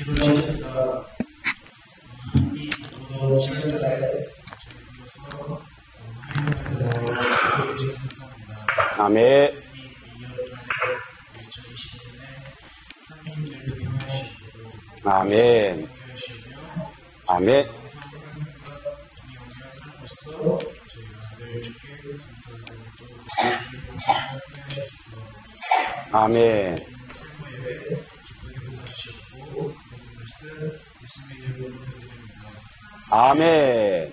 기도하셨습니다. 이 무더운 7월달에 아멘. 아멘. 아멘. 아멘. 아멘.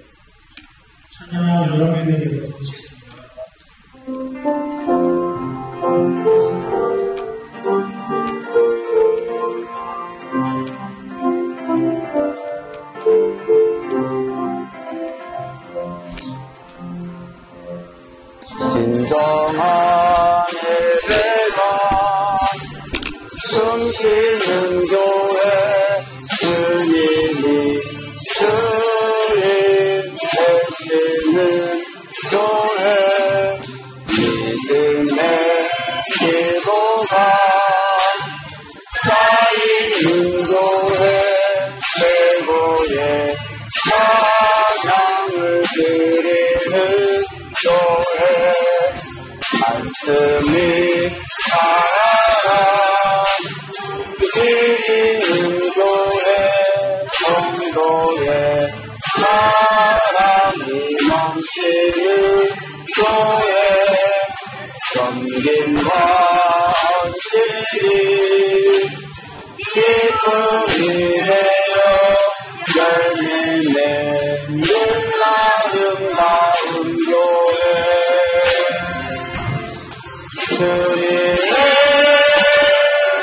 찬양 여러분에게서 소식했습니다. 진정한 예배가 숨쉬는 교회 주님이 주인 되시는 교회 믿음의 기도가 쌓이는 교회 최고의 찬양을 드리는 교회 말씀이 살아지는 교회 성도의 사랑이 넘치는 교회 섬김과 헌신이 기쁨이 되어 열매 맺는 아름다운 교회 주님의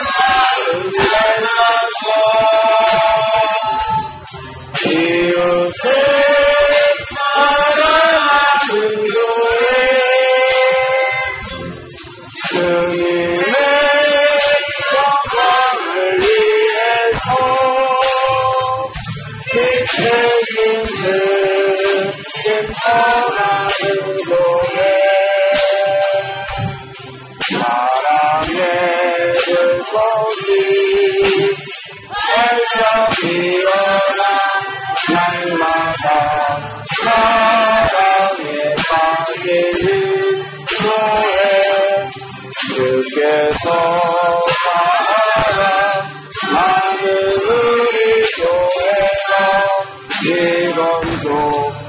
마음 달라서 이웃을 사랑하는 교회 주님의 영광을 위해서 빛내주는 괜찮은 교회 사랑의 불꽃이 활짝 피어나 날마다 사랑에 빠지는 교회 주께서 사랑하는 우리 교회가 이번도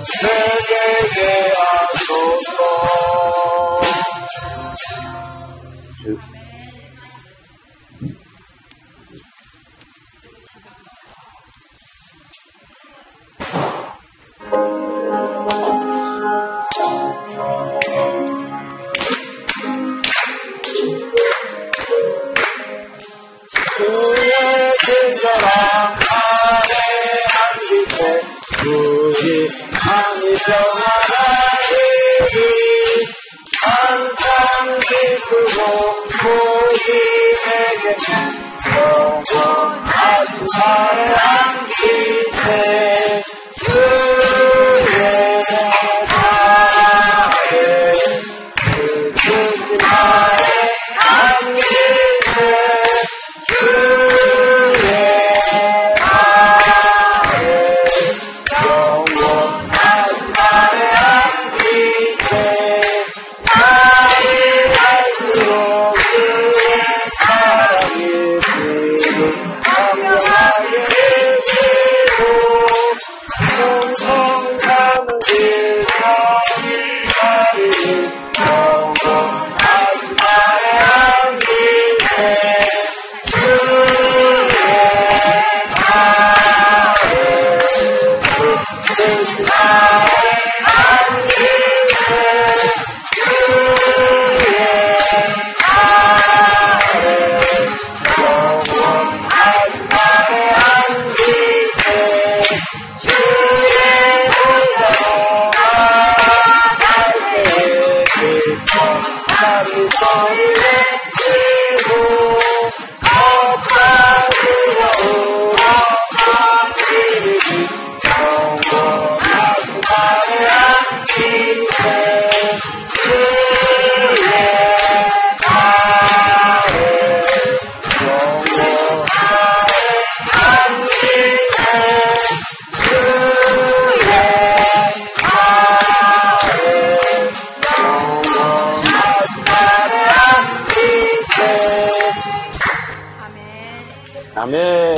세계에 하소서. 주의 친절한 아래 안기세 우리 마음이 평안하시리 항상 기쁘고 우리에게 영원하신 아래 안기세 주의 나라에 그릇이 아래 안기세 주의 아래 영원하신 아래 안기세 나이 갈수록 주의 사랑이 그를 강력하게 아멘.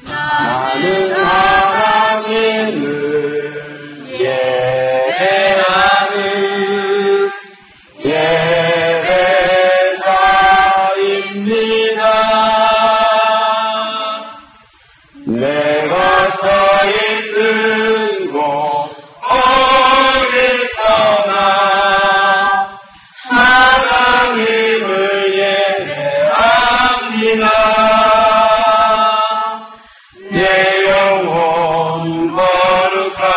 나는 하나님을 예배하는 예배자입니다. 내가 서 있는 곳 어디서나 하나님을 예배합니다. 내 영혼 거룩한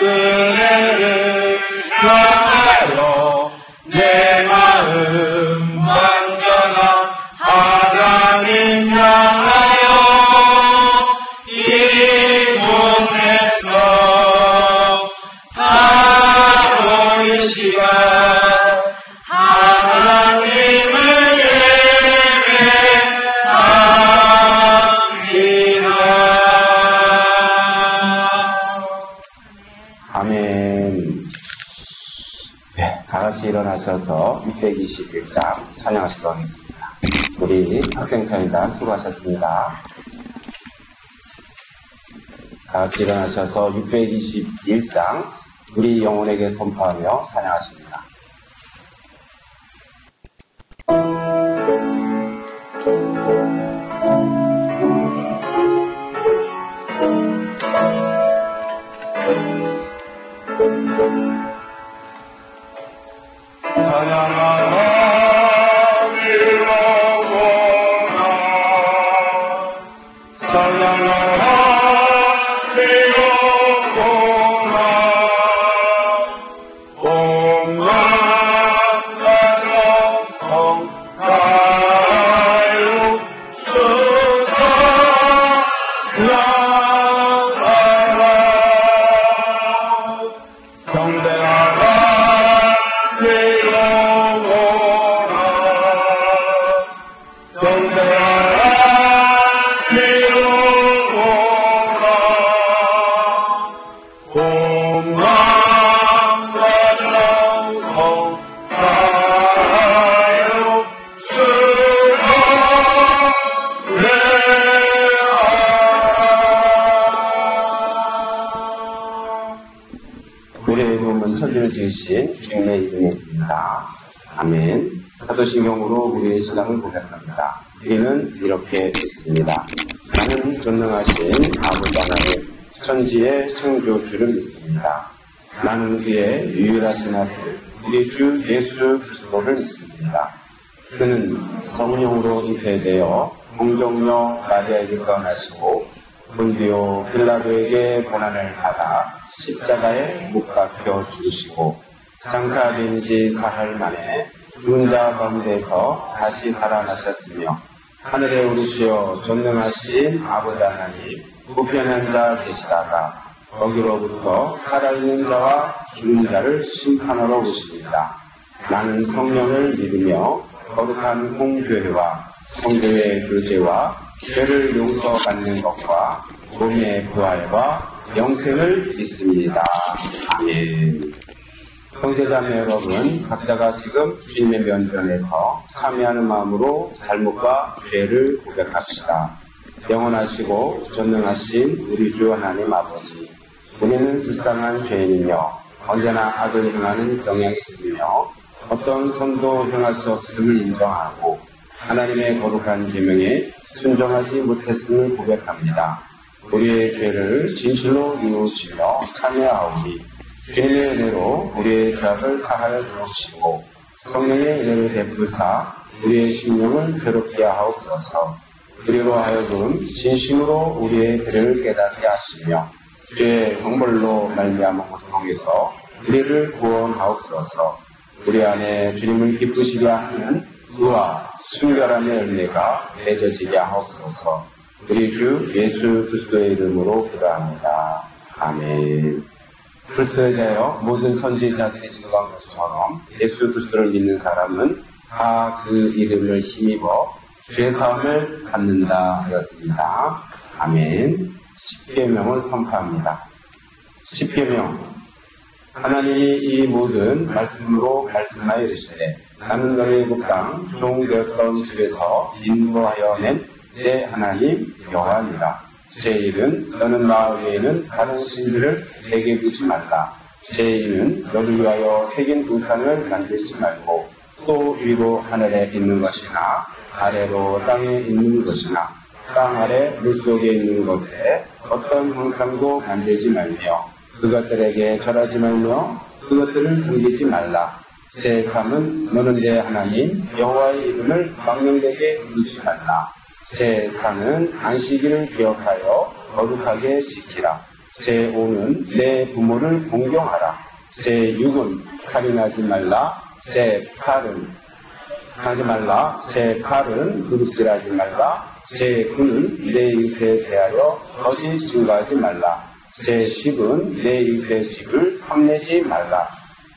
은혜를 향하여 내 마음 완전한 하나님 향하여 이곳에서 바로 이 시간 하나님을 예배합니다. 아멘. 네, 다 같이 일어나셔서 621장 찬양하시도록 하겠습니다. 우리 학생찬이단 수고하셨습니다. 다 같이 일어나셔서 621장 우리 영혼에게 선포하며 찬양하십니다. 찬양하라 위로구나 찬양하라 위로구나 온갖 가정성 가요 주사 나가라 경배하라 위로구나 경배하라 위로구나 온갖 가정성 가요 주여 우리의 몸은 천지를 지으신 주님의 이름에 있습니다. 아멘. 사도신경으로 우리의 신앙을 고백합니다. 우리는 이렇게 있습니다. 나는 전능하신 아버지 하나님, 천지의 창조주를 믿습니다. 나는 그의 유일하신 아들, 우리 주 예수 그리스도를 믿습니다. 그는 성령으로 잉태되어 동정녀 마리아에게서 나시고 본디오 빌라도에게 고난을 받아 십자가에 못 박혀 죽으시고 장사된 지 사흘 만에 죽은 자 가운데서 다시 살아나셨으며 하늘에 오르시어 전능하신 아버지 하나님 우편한 자 계시다가 거기로부터 살아있는 자와 죽은 자를 심판하러 오십니다. 나는 성령을 믿으며 거룩한 공교회와 성교의 교제와 죄를 용서받는 것과 몸의 부활과 영생을 믿습니다. 아멘. 형제자매 여러분, 각자가 지금 주님의 면전에서 참여하는 마음으로 잘못과 죄를 고백합시다. 영원하시고 전능하신 우리 주 하나님 아버지, 우리는 불쌍한 죄인이며 언제나 악을 행하는 경향이 있으며 어떤 선도 행할 수 없음을 인정하고 하나님의 거룩한 계명에 순종하지 못했음을 고백합니다. 우리의 죄를 진실로 뉘우치며 참여하오니 주님의 은혜로 우리의 죄악을 사하여 주옵시고 성령의 은혜를 베푸사 우리의 심령을 새롭게 하옵소서. 그리로 하여금 진심으로 우리의 죄를 깨닫게 하시며 죄의 형벌로 말미암은 고통에서 우리를 구원하옵소서. 우리 안에 주님을 기쁘시게 하는 의와 순결함의 열매가 맺어지게 하옵소서. 우리 주 예수 그리스도의 이름으로 기도합니다. 아멘. 그리스도에 대하여 모든 선지자들이 증거한 것처럼 예수 그리스도를 믿는 사람은 다 그 이름을 힘입어 죄사함을 받는다 하였습니다. 아멘. 십계명을 선포합니다. 십계명. 하나님이 이 모든 말씀으로 말씀하여 이르시되 나는 너를 애굽 땅 종되었던 집에서 인도하여 낸 내 하나님 여호와니라. 제1은 너는 나 외에는 다른 신들을 내게 두지 말라. 제2는 너를 위하여 새긴 우상을 만들지 말고 또 위로 하늘에 있는 것이나 아래로 땅에 있는 것이나 땅 아래 물속에 있는 것에 어떤 형상도 만들지 말며 그것들에게 절하지 말며 그것들을 섬기지 말라. 제3은 너는 내 하나님 여호와의 이름을 망령되게 부르지 말라. 제4는 안식일을 기억하여 거룩하게 지키라. 제5는 내 부모를 공경하라. 제6은 살인하지 말라. 제8은 하지 말라. 제8은 도둑질하지 말라. 제9는 내 이웃에 대하여 거짓 증거하지 말라. 제10은 내 이웃의 집을 탐내지 말라.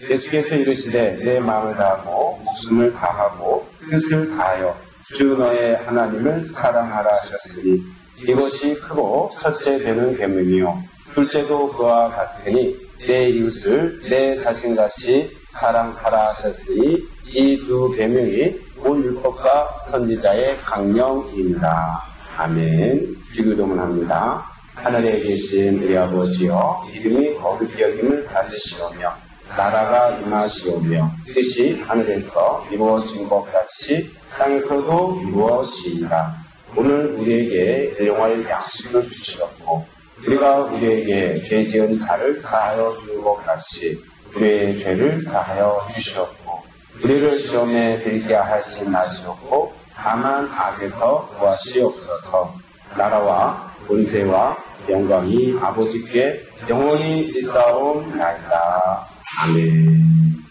예수께서 이르시되 내 마음을 다하고 목숨을 다하고 뜻을 다하여 주 너의 하나님을 사랑하라 하셨으니 이것이 크고 첫째 되는 계명이요 둘째도 그와 같으니 내 이웃을 내 자신같이 사랑하라 하셨으니 이 두 계명이 온 율법과 선지자의 강령이니라. 아멘. 주기도문 합니다. 하늘에 계신 우리 아버지여, 이름이 거룩히 여김을 받으시오며 나라가 임하시오며 뜻이 하늘에서 이루어진 것 같이 땅에서도 이루어지이다. 오늘 우리에게 일용할 양식을 주시옵고 우리가 우리에게 죄 지은 자를 사하여 준 것 같이 우리의 죄를 사하여 주시옵고 우리를 시험에 들게 하지 마시옵고 다만 악에서 구하시옵소서. 나라와 권세와 영광이 아버지께 영원히 있사옵나이다. 아멘.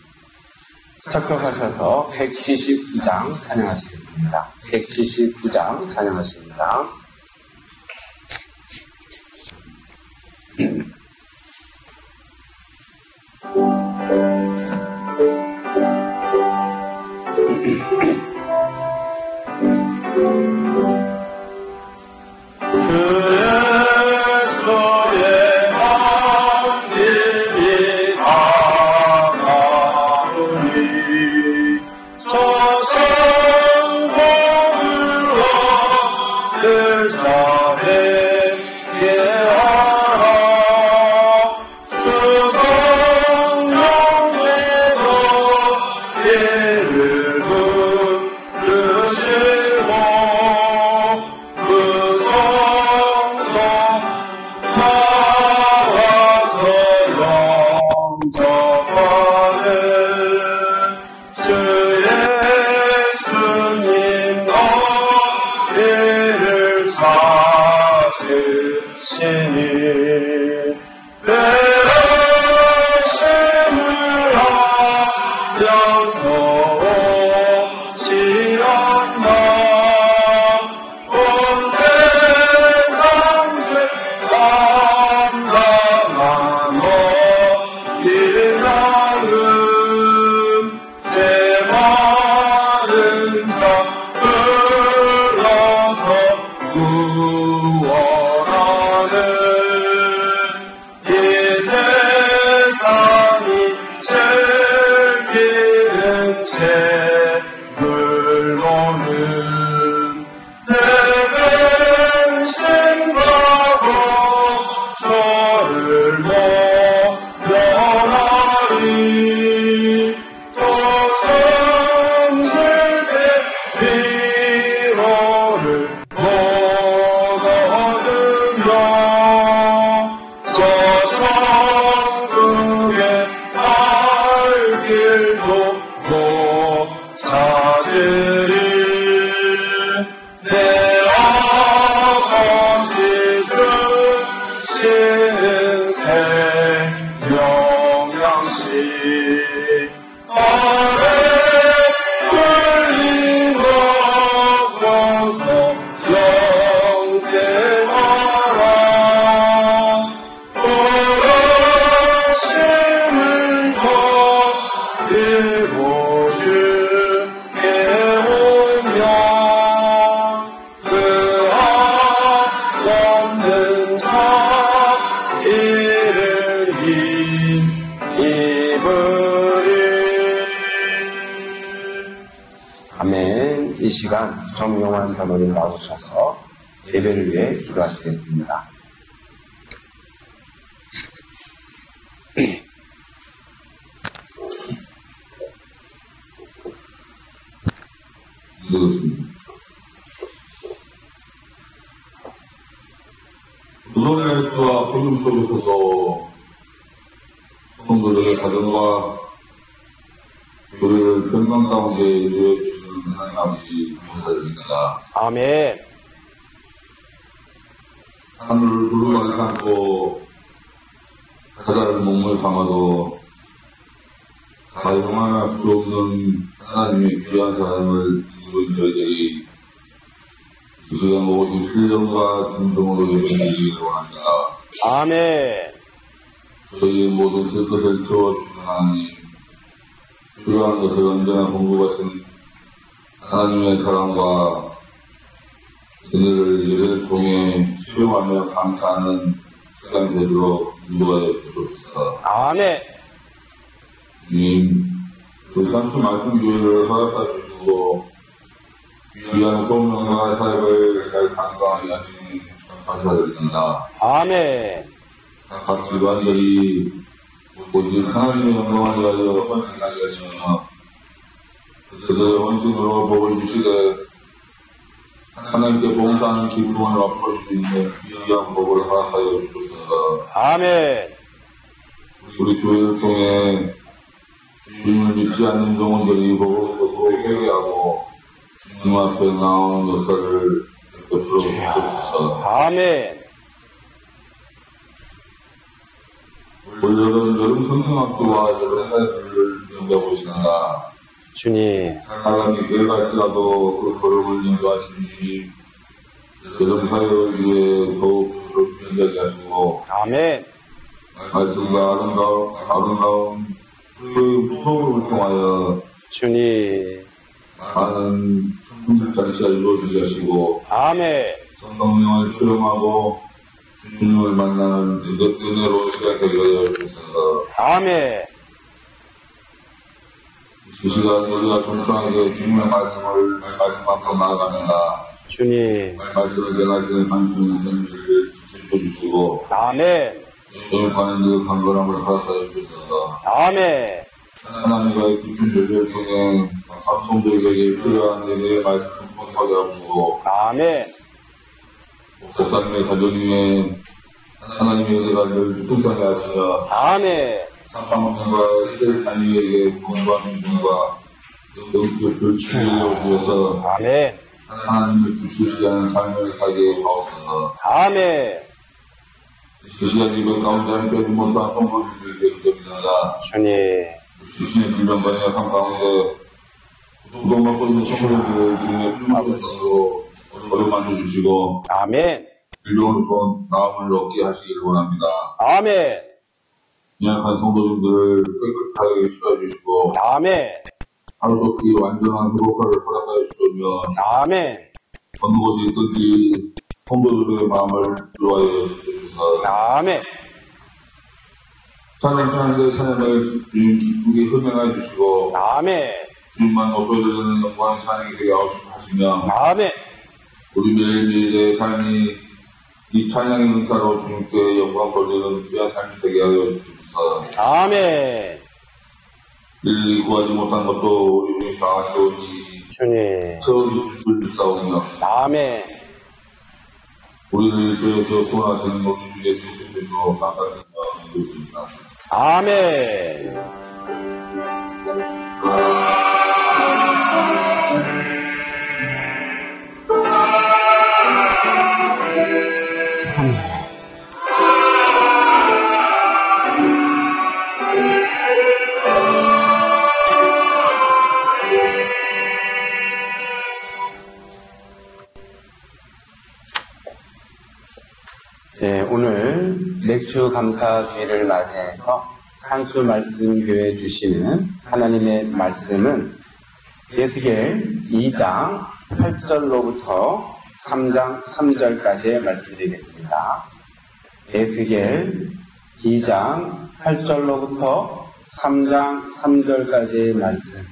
착석하셔서 179장 찬양하시겠습니다. 179장 찬양하십니다. 저 성공을 얻을 주시니 배심을 하여서 오시었나 온 세상 죄 감당하노 일나은 죄 많은 자 불러서 구원하는 이 세상이 즐기는 죄물로는 내겐 신과고 저를 못 면하리 또 성질의 위로를 못 얻으며 저 천국의 갈 길도 못 찾으리 내 아버지 주시는 생명양식 아래 꿀리 먹어서 영생하라 오락심을 버리고 주께 오면 그 없는 자 이를 입으리. 아멘. 이 시간 정용환 단원이 나오셔서 예배를 위해 기도하시겠습니다. 무덤의 수와 소금 속에서도 성도들의 가정과 교회를 평강 가운데 인도해 주시는 하나님 아버지 감사드립니다. 아멘. 하늘을 부르지 않고 바다를 몸을 담아도 가용할 수 없는 하나님의 귀한 사람을 죽은 저희들이 이 시간 모든 신령과 진정으로 예배드리기를 원합니다. 아멘. 저희의 모든 실컷을 채워주는 하나님, 필요한 것을 언제나 공급하신 하나님의 사랑과 은혜를 예배를 통해 수용하며 감사하는 시간이 되도록 인도하여 주옵소서. 아멘. 주님, 우리 산수 말씀교회를 허락하시고 귀한 성령과 사역을 잘 감당하게 하시니 감사드립니다. 아멘. 각 기관들이 오직 하나님의 영광을 위하여 헌신하게 하시며 그들의 헌신으로 복을 주시되 하나님께 봉사하는 기쁨을 맛볼 수 있는 귀한 복을 허락하여 주옵소서. 아멘. 우리 교회를 통해 주님을 믿지 않는 종원들이 복을 듣고 회개하고 주님 앞에 나오는 역사를 베풀어 주옵소서. 아멘. 올 여름 성경학교와 여름 사역을 준비해보시는가 주님. 사람이 교회 갈지라도 그 걸음을 인도하시니 여름 사역을 위해 더욱 준비하게 하시고 아멘. 말씀과 아름다운 그 수업을 통하여 주님. 많은 충실잔치가 이루어지게 하시고 아멘. 성령을 수용하고 주님을 만나는 은혜로운 시간이 되게 하여 주옵소서. 아멘. 이 시간 우리가 동정에게 주님의 말씀 앞으로 나아갑니다. 주님. 말씀을 전하시는 한주의 선물을 지켜주시고 아멘. 영육하는 그 강건함을 허락하여 주옵소서. 아멘. 하나님과의 깊은 열매를 통해 성도에게 필요한 은혜의 말씀 선포하게 하시고 아멘. 목사님의 가정님의 하나님의 은혜가 늘 풍성하게 하시며 아멘. 사방과 세대 자녀에게 구원과 민중과 영적을 주여 주셔서 아멘. 하나님을 주시지 않은 삶을 살게 하옵소서. 아멘. 그 시간 이번 가운데 함께 주모사 성도들이 되기 때문이다. 주님, 시신의 질병과 약한 가운데 구속받고 있는 성도들 중에 풀마음으로 어려움만 주시고 아멘, 질병을 본 나음을 얻게 하시기를 원합니다. 아멘, 연약한 성도님들을 깨끗하게 치워주시고 아멘, 하루속히 완전한 회복화를 허락하여 주시며 아멘, 어느 곳에 있든지 성도들의 마음을 위로하여 주시옵소서. 아멘, 찬양하는데 찬양을 주님 기쁘게 흥행하여 주시고 아멘, 주님만 높여드리는 영광의 찬양이 되게 하시며 아멘, 우리 매일매일의 삶이 이 찬양의 은사로 주님께 영광 돌리는 귀한 삶이 되게 하여 주시옵소서. 아멘, 일일이 구하지 못한 것도 우리 주님 다 아시오니 주님, 채워주실 줄 싸우며 아멘, 우리를 죄에서 구원하시는 우리 주 예수 그리스도로 감사드립니다. 아멘. 네, 오늘 맥주 감사주의를 맞이해서 산수 말씀 교회 주시는 하나님의 말씀은 에스겔 2장 8절로부터 3장 3절까지의 말씀드리겠습니다. 에스겔 2장 8절로부터 3장 3절까지의 말씀.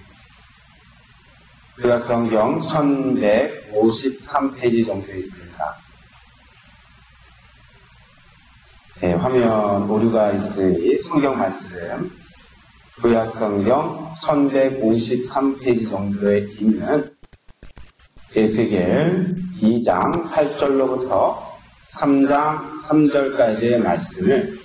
구약성경 1153페이지 정도 있습니다. 네, 화면 오류가 있으니 성경 말씀 구약성경 1153페이지 정도에 있는 에스겔 2장 8절로부터 3장 3절까지의 말씀을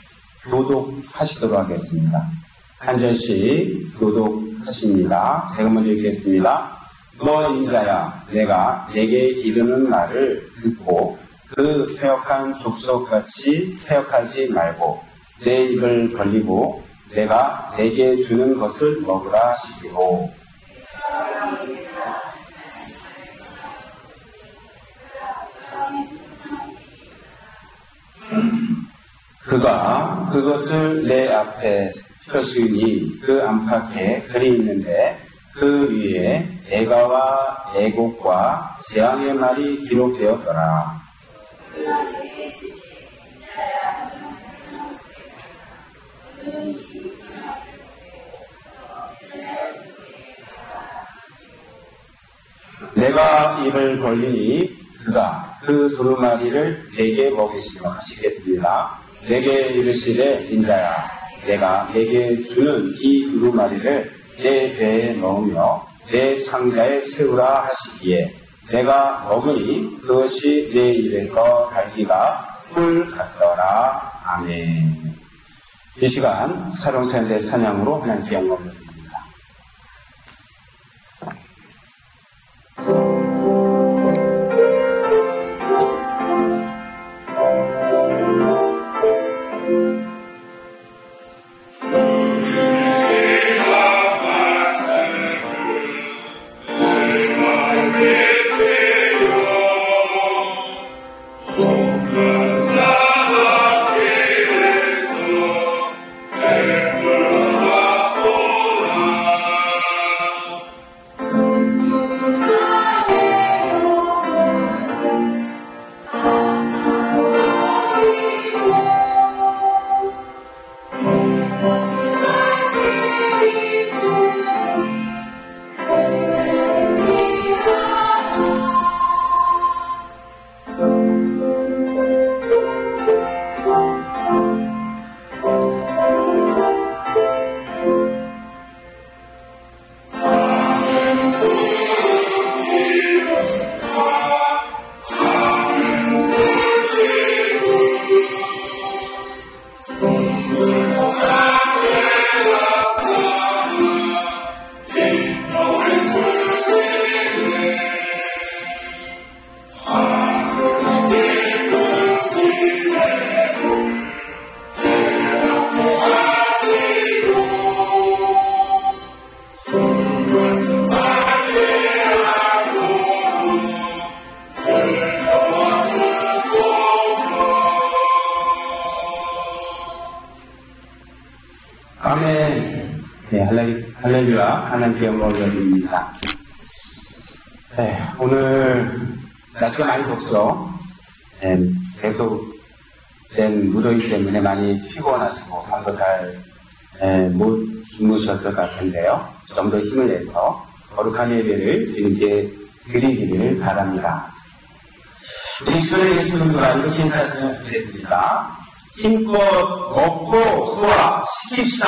교독하시도록 하겠습니다. 한 절씩 교독하십니다. 제가 먼저 읽겠습니다. 너 인자야, 내가 내게 이르는 말을 듣고 그 퇴역한 족속같이 퇴역하지 말고 내 입을 벌리고 내가 내게 주는 것을 먹으라 하시기로. 그가 그것을 내 앞에 펴시니 그 안팎에 글이 있는데 그 위에 애가와 애곡과 재앙의 말이 기록되었더라. 내가 입을 벌리니 그가 그 두루마리를 내게 먹이시며 하시겠습니다. 내게 이르시되 인자야, 내가 내게 주는 이 두루마리를 내 배에 넣으며 내 창자에 채우라 하시기에 내가 먹으니 그것이 내 입에서 달기가 꿀 같더라. 아멘. 이 시간 사랑찬대 찬양으로 하나님께 영광을 드립니다. Oh 아멘. 네, 할렐루야. 하나님께 영광을 드립니다. 네, 오늘 날씨가 많이 덥죠. 네, 계속 무더위 때문에 많이 피곤하시고 잠도 잘 못 주무셨을 것 같은데요. 좀 더 힘을 내서 거룩한 예배를 주님께 드리기를 바랍니다. 우리 주변에 계신 분들과 이렇게 인사하시면 좋겠습니다. 힘껏 먹고 소화시킵시다.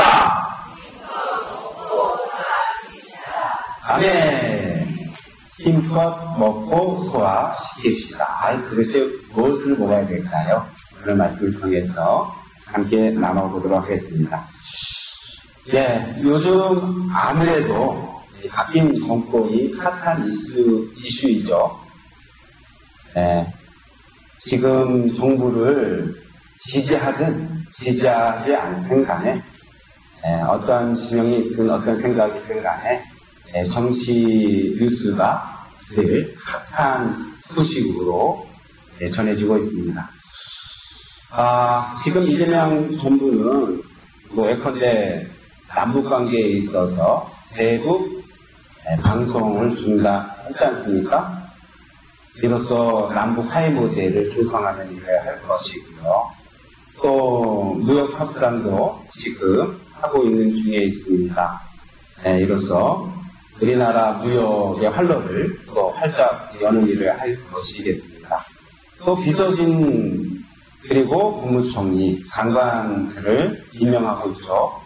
아멘. 힘껏 먹고 소화시킵시다. 도대체 무엇을 먹어야 될까요? 오늘 말씀을 통해서 함께 나눠보도록 하겠습니다. 예, 요즘 아무래도 바뀐 정권이 핫한 이슈이죠. 예, 지금 정부를 지지하든 지지하지 않든 간에 어떤 진영이 있든 어떤 생각이 있든 간에 정치 뉴스가 늘 핫한 소식으로 전해지고 있습니다. 지금 이재명 정부는 예컨대 남북관계에 있어서 대북 방송을 중단했지 않습니까? 이로써 남북 화해 모델을 조성하는 일을 할 것이고요. 또 무역 협상도 지금 하고 있는 중에 있습니다. 이로써 우리나라 무역의 활로를 또 활짝 여는 일을 할 것이겠습니다. 또 비서진 그리고 국무총리, 장관들을 임명하고 있죠.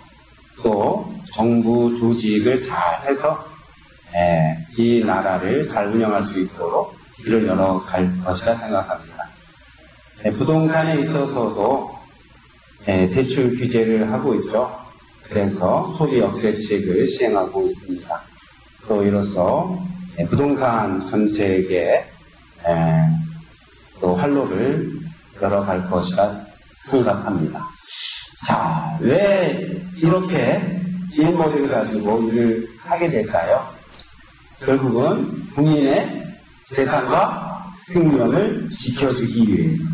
또 정부 조직을 잘 해서 이 나라를 잘 운영할 수 있도록 길을 열어갈 것이라 생각합니다. 부동산에 있어서도 대출 규제를 하고 있죠. 그래서 소비 억제책을 시행하고 있습니다. 또 이로써 부동산 정책에 또 활로를 열어갈 것이라 생각합니다. 자, 왜 이렇게 일머리를 가지고 일을 하게 될까요? 결국은 국민의 재산과 생명을 지켜주기 위해서,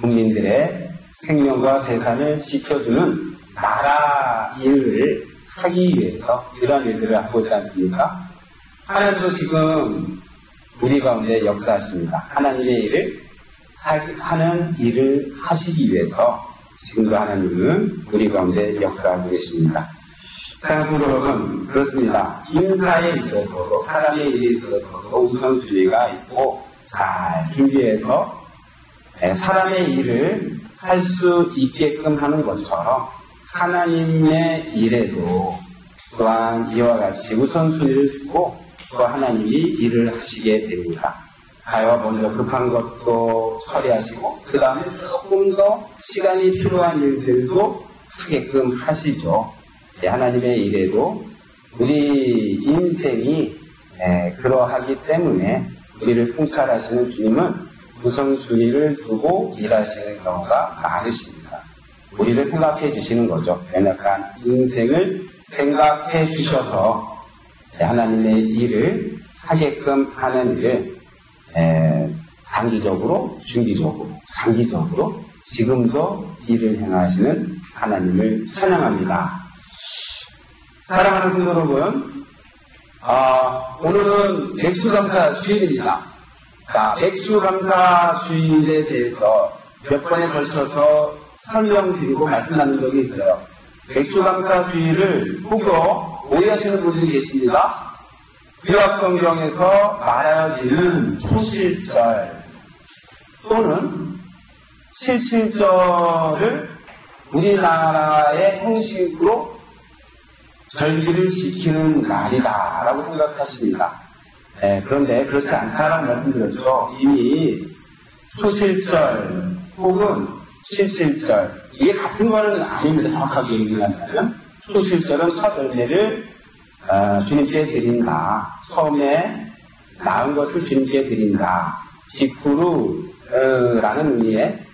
국민들의 생명과 재산을 지켜주는 나라 일을 하기 위해서 이러한 일들을 하고 있지 않습니까? 하나님도 지금 우리 가운데 역사하십니다. 하나님의 일을 하는 일을 하시기 위해서 지금도 하나님은 우리 가운데 역사하고 계십니다. 사랑하는 여러분, 그렇습니다. 인사에 있어서도 사람의 일에 있어서도 우선순위가 있고 잘 준비해서 사람의 일을 할 수 있게끔 하는 것처럼 하나님의 일에도 또한 이와 같이 우선순위를 두고 또 하나님이 일을 하시게 됩니다. 하여 먼저 급한 것도 처리하시고 그 다음에 조금 더 시간이 필요한 일들도 하게끔 하시죠. 하나님의 일에도 우리 인생이 그러하기 때문에 우리를 통찰하시는 주님은 우선순위를 두고 일하시는 경우가 많으십니다. 우리를 생각해 주시는 거죠. 연약한 인생을 생각해 주셔서 하나님의 일을 하게끔 하는 일을 단기적으로, 중기적으로, 장기적으로 지금도 일을 행하시는 하나님을 찬양합니다. 사랑하는 성도 여러분, 오늘은 맥주감사 주일입니다. 자, 맥주감사 주일에 대해서 몇 번에 걸쳐서 설명드리고 말씀 나눈 적이 있어요. 맥주감사 주일을 혹여 오해하시는 분들이 계십니다. 구약 성경에서 말하여지는 초실절 또는 77절을 우리나라의 형식으로 절기를 지키는 날이다 라고 생각하십니다. 그런데 그렇지 않다라고 말씀드렸죠. 이미 초실절 혹은 77절 이게 같은 거는 아닙니다. 정확하게 얘기하면 초실절은 첫 열매를 주님께 드린다. 처음에 낳은 것을 주님께 드린다. 뒷후루라는 의미의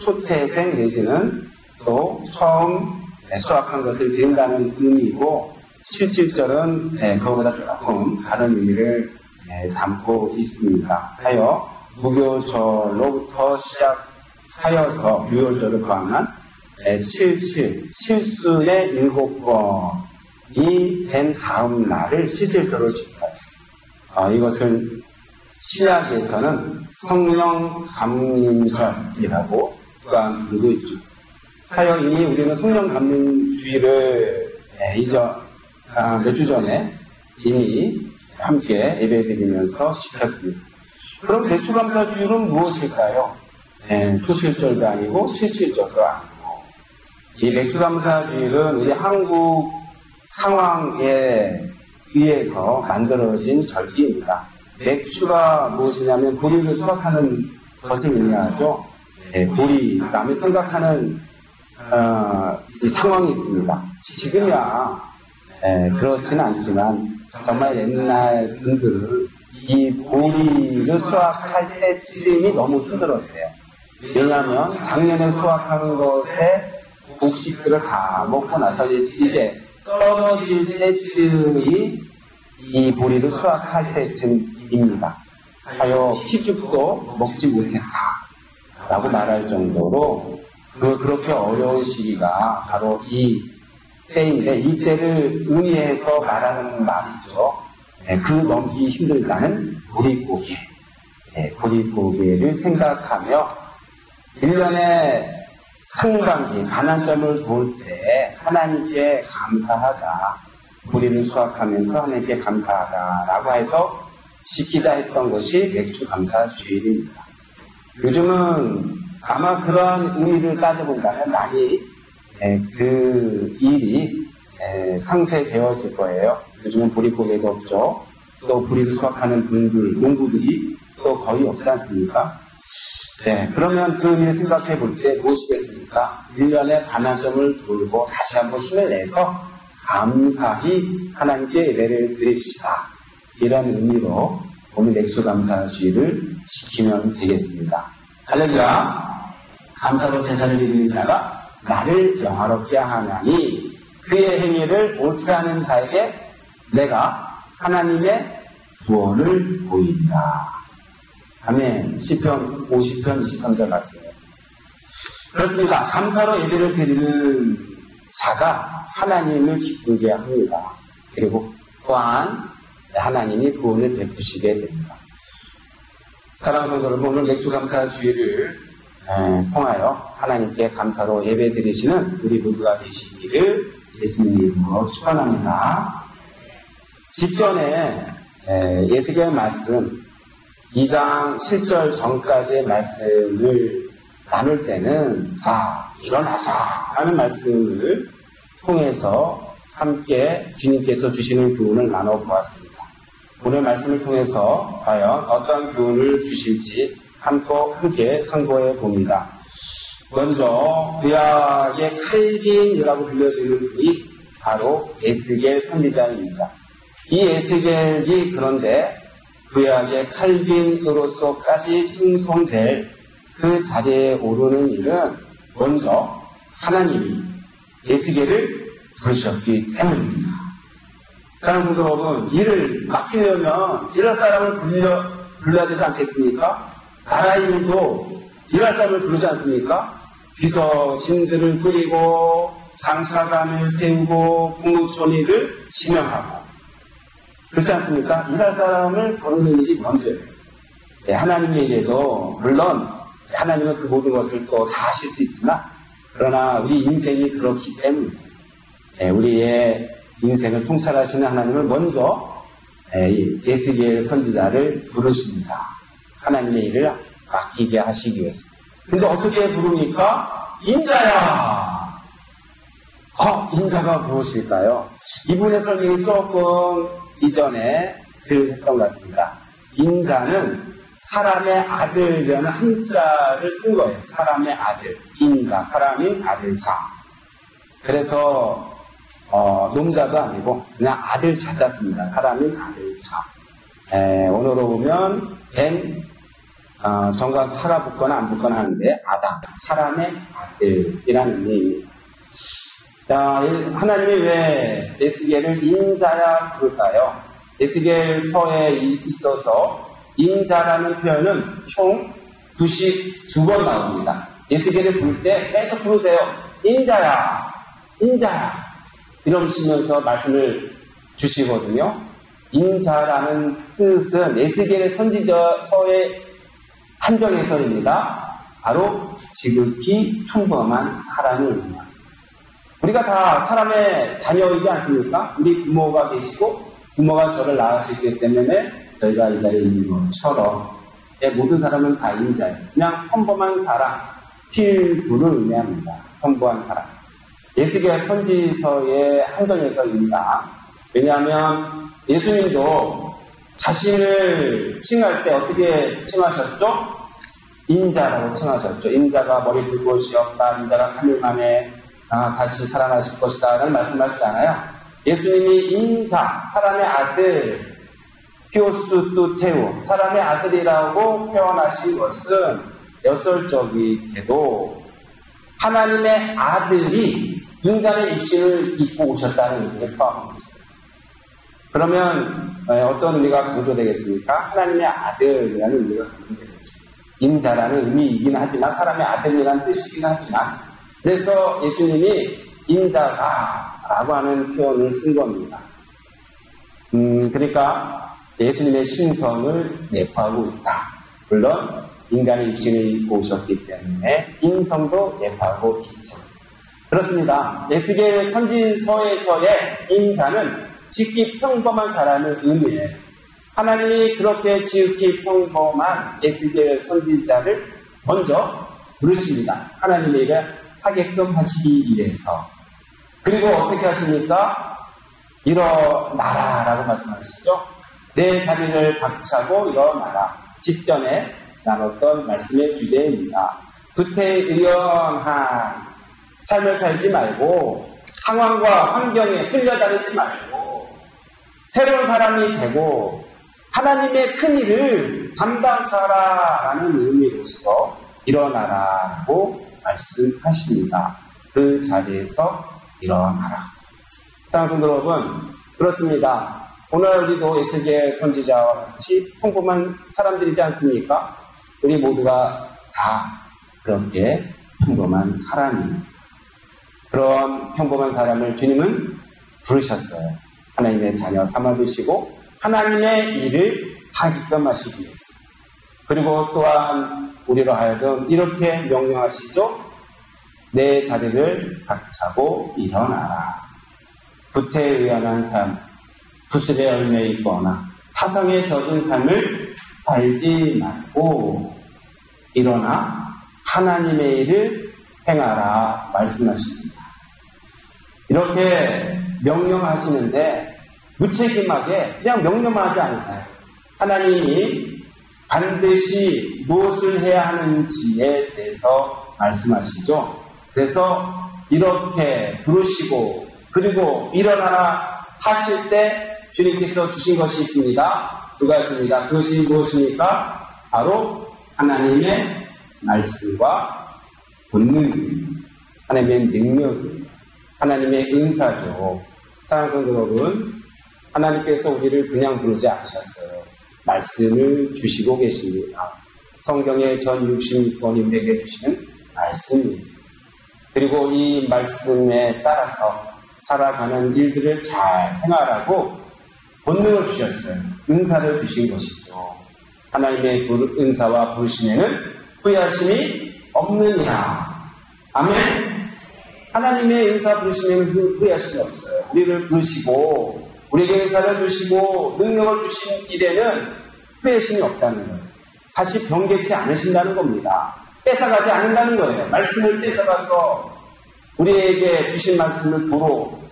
초태생 내지는 또 처음 수확한 것을 드린다는 의미고 77절은 그거보다 조금 다른 의미를 담고 있습니다. 하여 무교절로부터 시작하여서 유월절을 포함한 77, 실수의 7번이 된 다음 날을 실질적으로 지켜요. 이것을 신약에서는 성령 감림절이라고 또한 부르고 있죠. 하여 이미 우리는 성령 감림주의를 몇 주 전에 이미 함께 예배드리면서 지켰습니다. 그럼 맥주감사주일은 무엇일까요? 초실절도 아니고 칠칠절도 아니고, 이 맥주감사주일은 우리 한국 상황에 의해서 만들어진 절기입니다. 맥주가 무엇이냐면 보리를 수확하는 것을 의미하죠. 보리, 남이 생각하는 이 상황이 있습니다. 지금이야 그렇지는 않지만 정말 옛날 분들은 이 보리를 수확할 때쯤이 너무 힘들었대요. 왜냐하면 작년에 수확하는 것에 곡식들을 다 먹고 나서 이제 떨어질 때쯤이 이 보리를 수확할 때쯤입니다. 하여 피죽도 먹지 못했다 라고 말할 정도로 그렇게 어려운 시기가 바로 이 때인데, 이 때를 의미해서 말하는 말이죠. 그 넘기 힘들다는 보릿고개. 보릿고개를 생각하며 1년의 상반기 가난점을 볼 때 하나님께 감사하자, 보리를 수확하면서 하나님께 감사하자라고 해서 지키자 했던 것이 맥주감사주일입니다. 요즘은 아마 그런 의미를 따져본다면 많이 그 일이 상세되어질 거예요. 요즘은 보릿고개도 없죠. 또 보리를 수확하는 분들, 농부들이 또 거의 없지 않습니까? 그러면 그 의미를 생각해 볼 때 무엇이겠습니까? 1년의 반환점을 돌고 다시 한번 힘을 내서 감사히 하나님께 예배를 드립시다. 이런 의미로 오늘 맥주감사주일을 지키면 되겠습니다. 할렐루야. 감사로 제사를 드리는 자가 나를 영화롭게 하나니 그의 행위를 옳게 하는 자에게 내가 하나님의 구원을 보이리라. 아멘. 시편 50편 23절 말씀이에요. 그렇습니다. 감사로 예배를 드리는 자가 하나님을 기쁘게 합니다. 그리고 또한 하나님이 구원을 베푸시게 됩니다. 사랑하는 성도 여러분, 오늘 맥주감사주일을 통하여 하나님께 감사로 예배 드리시는 우리 모두가 되시기를 예수님 이름으로 축원합니다. 직전에 예수의 말씀 2장 7절 전까지의 말씀을 나눌 때는 자 일어나자 하는 말씀을 통해서 함께 주님께서 주시는 교훈을 나눠보았습니다. 오늘 말씀을 통해서 과연 어떤 교훈을 주실지 함께 상고해 봅니다. 먼저 구약의 칼빈이라고 불려지는 분이 바로 에스겔 선지자입니다. 이 에스겔이 그런데 구약의 칼빈으로서까지 칭송될 그 자리에 오르는 일은 먼저 하나님이 에스겔을 부르셨기 때문입니다. 사랑하는 성도 여러분, 일을 맡기려면 일할 사람을 불러야 되지 않겠습니까? 나라 일도 일할 사람을 부르지 않습니까? 비서신들을 꾸리고 장차관을 세우고 국무총리를 지명하고 그렇지 않습니까? 일할 사람을 부르는 일이 먼저예요. 하나님의 일에도 물론 하나님은 그 모든 것을 또 다 하실 수 있지만 그러나 우리 인생이 그렇기 때문에 우리의 인생을 통찰하시는 하나님은 먼저 에스겔 선지자를 부르십니다. 하나님의 일을 맡기게 하시기 위해서. 근데 어떻게 부릅니까? 인자야! 인자가 무엇일까요? 이분의 설명이 조금 이전에 했던 것 같습니다. 인자는 사람의 아들이라는 한자를 쓴 거예요. 사람의 아들, 인자, 사람인 아들자. 그래서 놈자도 아니고 그냥 아들 자자 씁니다. 사람인 아들자. 오늘로 보면 정가서 하가 붙거나 안 붙거나 하는데 아담, 사람의 아들이라는 의미입니다. 하나님이 왜 에스겔을 인자야 부를까요? 에스겔서에 있어서 인자라는 표현은 총 92번 나옵니다. 에스겔을 부를 때 계속 부르세요. 인자야, 인자야 이러시면서 말씀을 주시거든요. 인자라는 뜻은 에스겔의 선지서의 한정해설입니다. 바로 지극히 평범한 사람을 의미합니다. 우리가 다 사람의 자녀이지 않습니까? 우리 부모가 계시고 부모가 저를 낳으시기 때문에 저희가 이 자리에 있는 것처럼 모든 사람은 다 인자예요. 그냥 평범한 사람, 필부를 의미합니다. 평범한 사람. 에스겔 선지서의 한정해설입니다. 왜냐하면 예수님도 자신을 칭할 때 어떻게 칭하셨죠? 인자라고 칭하셨죠. 인자가 머리 둘 곳이 없다. 인자가 3일 만에 다시 살아나실 것이다 라는 말씀하시잖아요. 예수님이 인자, 사람의 아들, 피오스 뚜 테오, 사람의 아들이라고 표현하신 것은 역설적이게도 하나님의 아들이 인간의 육신을 입고 오셨다는 의미를 포함하고 있습니다. 그러면 어떤 의미가 강조되겠습니까? 하나님의 아들이라는 의미가 강조되겠죠. 인자라는 의미이긴 하지만 사람의 아들이라는 뜻이긴 하지만 그래서 예수님이 인자다라고 하는 표현을 쓴 겁니다. 그러니까 예수님의 신성을 내포하고 있다. 물론 인간의 육신을 입고 오셨기 때문에 인성도 내포하고 있죠. 그렇습니다. 에스겔 선지서에서의 인자는 지극히 평범한 사람을 의미해요. 하나님이 그렇게 지극히 평범한 에스겔 선지자를 먼저 부르십니다. 하나님의 일을 하게끔 하시기 위해서. 그리고 어떻게 하십니까? 일어나라 라고 말씀하시죠. 내 자리를 박차고 일어나라. 직전에 나눴던 말씀의 주제입니다. 구태의연한 삶을 살지 말고 상황과 환경에 끌려다니지 말고 새로운 사람이 되고 하나님의 큰 일을 감당하라라는 의미로서 일어나라고 말씀하십니다. 그 자리에서 일어나라. 사랑하는 성도 여러분, 그렇습니다. 오늘 우리도 에스겔 선지자와 같이 평범한 사람들이지 않습니까? 우리 모두가 다 그렇게 평범한 사람입니다. 그런 평범한 사람을 주님은 부르셨어요. 하나님의 자녀 삼아주시고 하나님의 일을 하게끔 하시기 위해서. 그리고 또한 우리로 하여금 이렇게 명령하시죠. 내 자리를 박차고 일어나라. 구태에 의한 삶, 구슬에 얽매 있거나 타성에 젖은 삶을 살지 말고 일어나 하나님의 일을 행하라 말씀하십니다. 이렇게 명령하시는데 무책임하게 그냥 명령만 하지 않으세요. 하나님이 반드시 무엇을 해야 하는지에 대해서 말씀하시죠. 그래서 이렇게 부르시고 그리고 일어나라 하실 때 주님께서 주신 것이 있습니다. 두 가지입니다. 그것이 무엇입니까? 바로 하나님의 말씀과 본능, 하나님의 능력, 하나님의 은사죠. 사랑하는 성도 여러분, 하나님께서 우리를 그냥 부르지 않으셨어요. 말씀을 주시고 계십니다. 성경의 전 66권인에게 주시는 말씀입니다. 그리고 이 말씀에 따라서 살아가는 일들을 잘 행하라고 본능을 주셨어요. 은사를 주신 것이죠. 하나님의 은사와 부르심에는 후회하심이 없느니라. 아멘. 하나님의 은사 부르심에는 후회하심이 없어요. 우리를 부르시고 우리에게 은사를 주시고 능력을 주신 일에는 후회심이 없다는 거예요. 다시 변개치 않으신다는 겁니다. 뺏어가지 않는다는 거예요. 말씀을 뺏어가서 우리에게 주신 말씀을 도로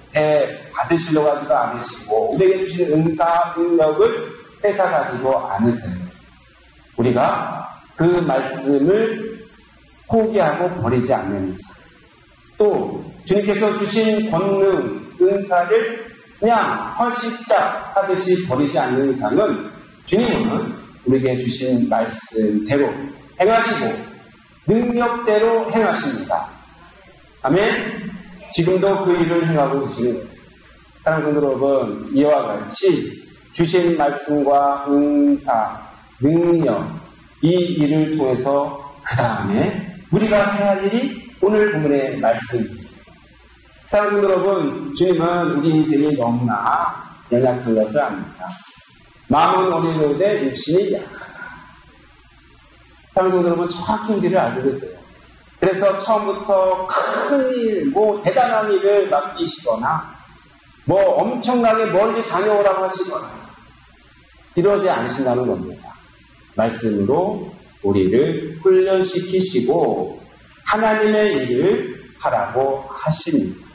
받으시려고 하지도 않으시고 우리에게 주신 은사, 능력을 뺏어가지도 않으세요. 우리가 그 말씀을 포기하고 버리지 않는 이상 또 주님께서 주신 권능, 은사를 그냥 헐시짝 하듯이 버리지 않는 이상은 주님은 우리에게 주신 말씀대로 행하시고 능력대로 행하십니다. 아멘. 지금도 그 일을 행하고 계시는 거예요. 사랑하는 성도 여러분, 이와 같이 주신 말씀과 은사, 능력 이 일을 통해서 그 다음에 우리가 해야 할 일이 오늘 본문의 말씀입니다. 사랑하는 여러분, 주님은 우리 인생이 너무나 연약한 것을 압니다. 마음은 어리로되 육신이 약하다. 사랑하는 여러분, 정확히 우리를 알고 계세요. 그래서 처음부터 큰 일, 대단한 일을 맡기시거나 엄청나게 멀리 다녀오라고 하시거나 이러지 않으신다는 겁니다. 말씀으로 우리를 훈련시키시고 하나님의 일을 하라고 하십니다.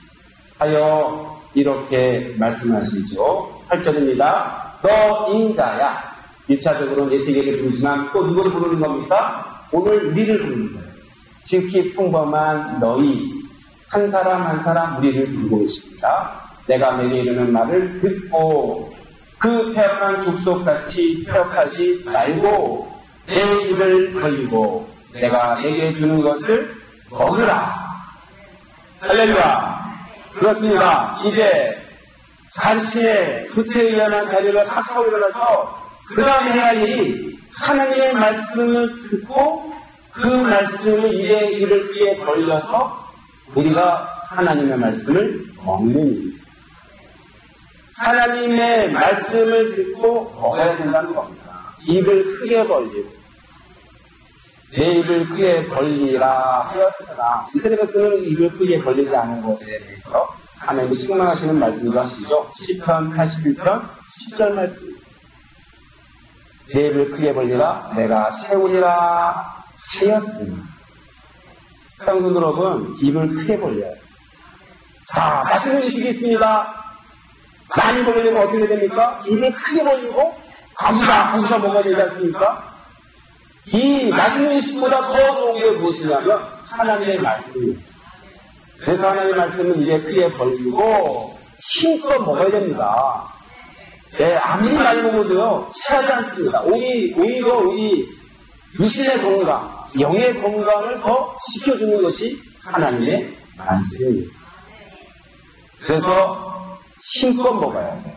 하여 이렇게 말씀하시죠. 8절입니다. 너 인자야. 1차적으로는 예수에게 부르지만 또 누구를 부르는 겁니까? 오늘 우리를 부르는 거예요. 지극히 평범한 너희 한 사람 한 사람 우리를 부르고 계십니다. 내가 내게 이르는 말을 듣고 그 폐역한 족속같이 폐역하지 말고 내 입을 벌리고 내가 내게 주는 것을 먹으라. 할렐루야. 그렇습니다. 이제 자신의 구태의연한 자리를 탁 차고 일어나서 그 다음에 해야 할 일이 하나님의 말씀을 듣고 그 말씀을 입을 귀에 벌려서 우리가 하나님의 말씀을 먹는 일입니다. 하나님의 말씀을 듣고 먹어야 된다는 겁니다. 입을 크게 벌리고 내 입을 크게 벌리라 하였으나 이스라엘 백성은 입을 크게 벌리지 않은 것에 대해서 하나님이 책망하시는 말씀도 하시죠. 10편 81편 10절 말씀입니다. 내 입을 크게 벌리라 내가 채우리라 하였으니. 사랑하는 여러분, 입을 크게 벌려요. 자, 맛있는 음식이 있습니다. 많이 벌리면 어떻게 됩니까? 입을 크게 벌리고 가무샤 먹어야 되지 않습니까? 이 맛있는 음식보다 더 좋은 게 무엇이냐면 하나님의 말씀입니다. 그래서 하나님의 말씀은 입에 크게 벌리고 힘껏 먹어야 됩니다. 아무리 많이 먹어도요, 체하지 않습니다. 오히려 우리 유신의 건강, 영의 건강을 더 지켜주는 것이 하나님의 말씀입니다. 그래서 힘껏 먹어야 돼요.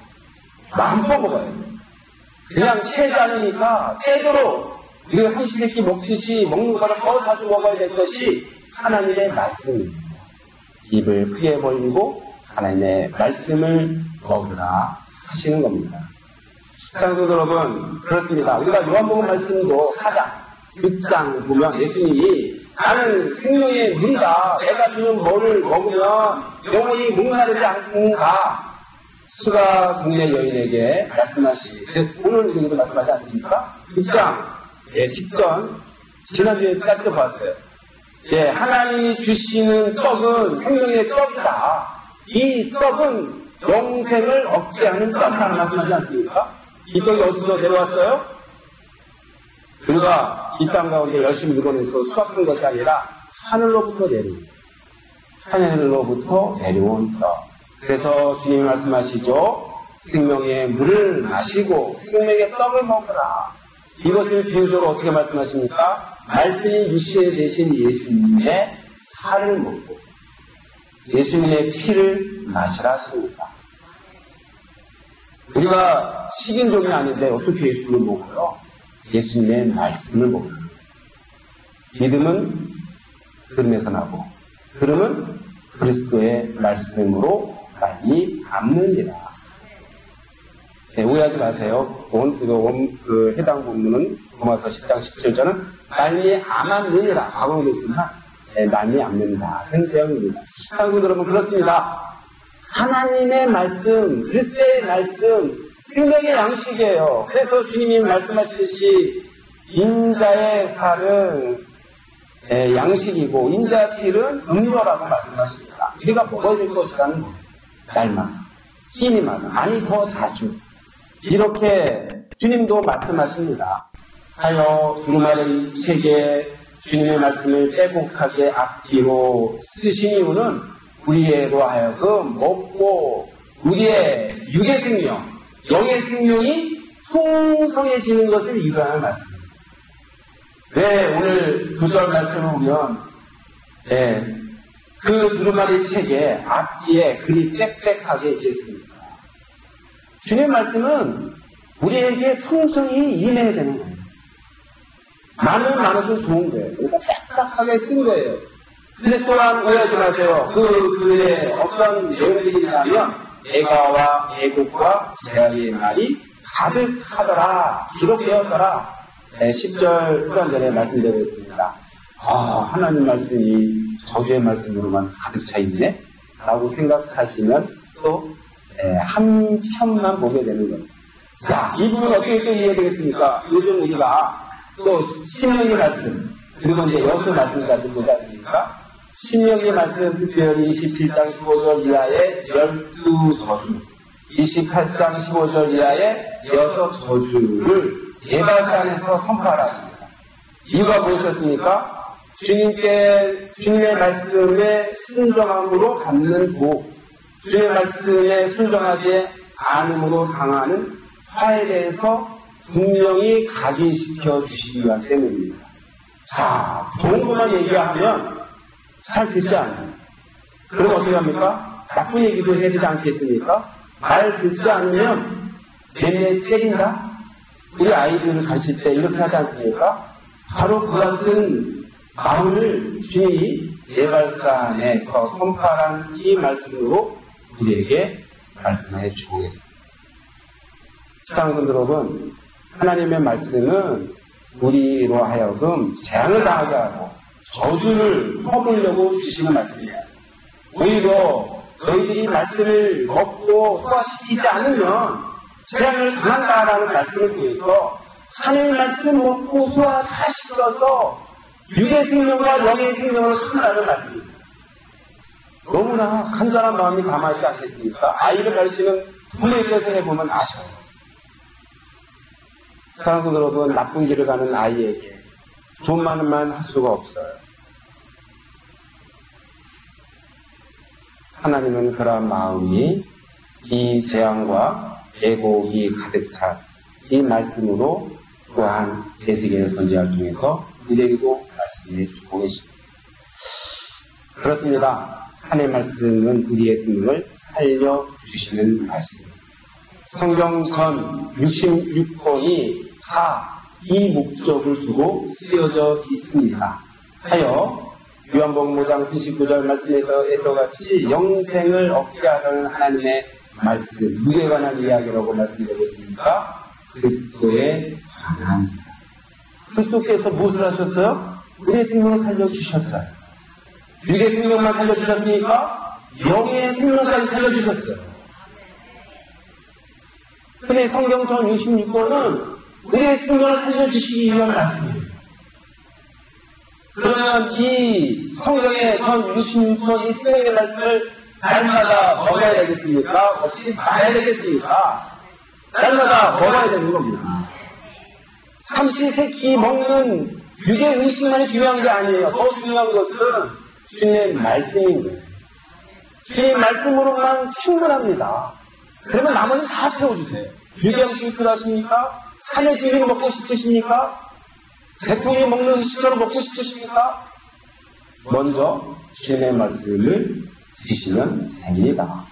마음껏 먹어야 돼요. 그냥 체하지 않으니까 때대로 우리가 삼시세끼 먹듯이 먹는 것보다 더 자주 먹어야 될 것이 하나님의 말씀입니다. 입을 크게 벌리고 하나님의 말씀을 먹으라 하시는 겁니다. 사랑하는 여러분, 그렇습니다. 우리가 요한복음 말씀도 4장, 6장 보면 예수님이 나는 생명의 물이다. 내가 주는 뭐를 먹으면 영원히 목마르지 않는가. 수가 국내 여인에게 오늘 여기도 말씀하지 않습니까? 6장 직전 지난주에까지도 봤어요. 하나님이 주시는 떡은 생명의 떡이다. 이 떡은 영생을 얻게 하는 떡이라는 말씀하지 않습니까? 이 떡이 어디서 내려왔어요? 우리가 이 땅 가운데 열심히 일궈내서 수확한 것이 아니라 하늘로부터 내려온 떡. 그래서 주님이 말씀하시죠. 생명의 물을 마시고 생명의 떡을 먹으라. 이것을 비유적으로 어떻게 말씀하십니까? 말씀이 육신에 되신 예수님의 살을 먹고 예수님의 피를 마시라 하십니다. 우리가 식인종이 아닌데 어떻게 예수님을 먹어요? 예수님의 말씀을 먹어요. 믿음은 들음에서 나고 들음은 그리스도의 말씀으로 빨리 암느니라. 오해하지 마세요. 해당 본문은 로마서 10장 17절은 빨리 암았느니라. 과거로 됐지만 많이 암는다. 현재형입니다. 사랑하는 여러분, 그렇습니다. 하나님의 말씀, 그리스도의 말씀, 생명의 양식이에요. 그래서 주님이 말씀하시듯이 인자의 살은 양식이고 인자의 피는 음료라고 말씀하십니다. 우리가 먹어야 될 것이라는 거예요. 날마다, 끼니마다, 아니 더 자주. 이렇게 주님도 말씀하십니다. 하여 두루마리 책에 주님의 말씀을 빼곡하게 앞뒤로 쓰신 이유는 우리로 하여금 먹고 우리의 육의 생명, 영의 생명이 풍성해지는 것을 이루하는 말씀입니다. 오늘 9절 말씀을 보면 그 두루마리 책에 앞뒤에 글이 빽빽하게 있습니다. 주님의 말씀은 우리에게 풍성히 임해야 되는 거예요. 많으면 많아서 좋은 거예요. 그러니까 빽빽하게 쓴 거예요. 근데 또한 오해하지 마세요. 그 글에 어떤 내용들이 있냐면 애가와 애곡과 제약의 말이 가득하더라, 기록되었더라. 10절 후반전에 말씀드리고 있습니다. 하나님 말씀이 저주의 말씀으로만 가득 차 있네? 라고 생각하시면 또 한 편만 보게 되는 거예요. 자, 이 부분 어떻게 또 이해되겠습니까? 요즘 우리가 또 신명기 말씀, 그리고 이제 여수 말씀까지 보지 않습니까? 신명기 말씀 특별히 27장 15절 이하의 12저주, 28장 15절 이하의 6저주를 예발산에서 선포하십니다. 이유가 무엇이었습니까? 주님의 말씀에 순종함으로 받는 복, 주님의 말씀에 순종하지 않음으로 당하는 화에 대해서 분명히 각인시켜 주시기 위한 때문입니다. 자, 좋은 것만 얘기하면 잘 듣지 않아요. 그럼 어떻게 합니까? 나쁜 얘기도 해야 되지 않겠습니까? 말 듣지 않으면 내내 때린다? 우리 아이들을 가르칠 때 이렇게 하지 않습니까? 바로 그 같은 마음을 주님이 예발산에서 선포한 이 말씀으로 우리에게 말씀해 주고 계십니다. 사랑하는 여러분, 하나님의 말씀은 우리로 하여금 재앙을 당하게 하고 저주를 퍼부으려고 주시는 말씀이에요. 오히려 너희들이 말씀을 먹고 소화시키지 않으면 재앙을 당한다라는 말씀을 통해서 하나님의 말씀 먹고 소화 잘 시켜서 육의 생명과 영의 생명을 선물하는 말씀입니다. 너무나 간절한 마음이 담아있지 않겠습니까? 아이를 가르치는 부모의 입장에서 보면 아쉬워요. 사랑하는 여러분, 나쁜 길을 가는 아이에게 좋은 말만 할 수가 없어요. 하나님은 그러한 마음이 이 재앙과 애곡이 가득 찬 이 말씀으로 또한 에스겔 선지자를 통해서 우리에게도 말씀해 주고 계십니다. 그렇습니다. 하나님의 말씀은 우리의 생명을 살려주시는 말씀입니다. 성경 전 66권이 다 이 목적을 두고 쓰여져 있습니다. 하여 요한복음 5장 39절 말씀에서 같이 영생을 얻게 하려는 하나님의 말씀, 누구에 관한 이야기라고 말씀드리고 있습니까? 그리스도에 관한. 그리스도께서 무엇을 하셨어요? 우리의 생명을 살려주셨잖아요. 육의 생명만 살려주셨습니까? 영의 생명까지 살려주셨어요. 근데 성경 전 66권은 우리의 생명을 살려주시기 위한 말씀이에요. 그러면 이 성경의 전 66권 이 생명의 말씀을 날마다 먹어야 되겠습니까? 없이 말아야 되겠습니까? 날마다 먹어야 되는 겁니다. 삼시세끼 먹는 육의 음식만이 중요한 게 아니에요. 더 중요한 것은 주님의 말씀인 거예요. 주님의 말씀으로만 충분합니다. 그러면 나머지는 다 채워주세요. 육의 음식이 필요하십니까? 산의 진미를 먹고 싶으십니까? 대통령이 먹는 음식처럼 먹고 싶으십니까? 먼저 주님의 말씀을 드시면 됩니다.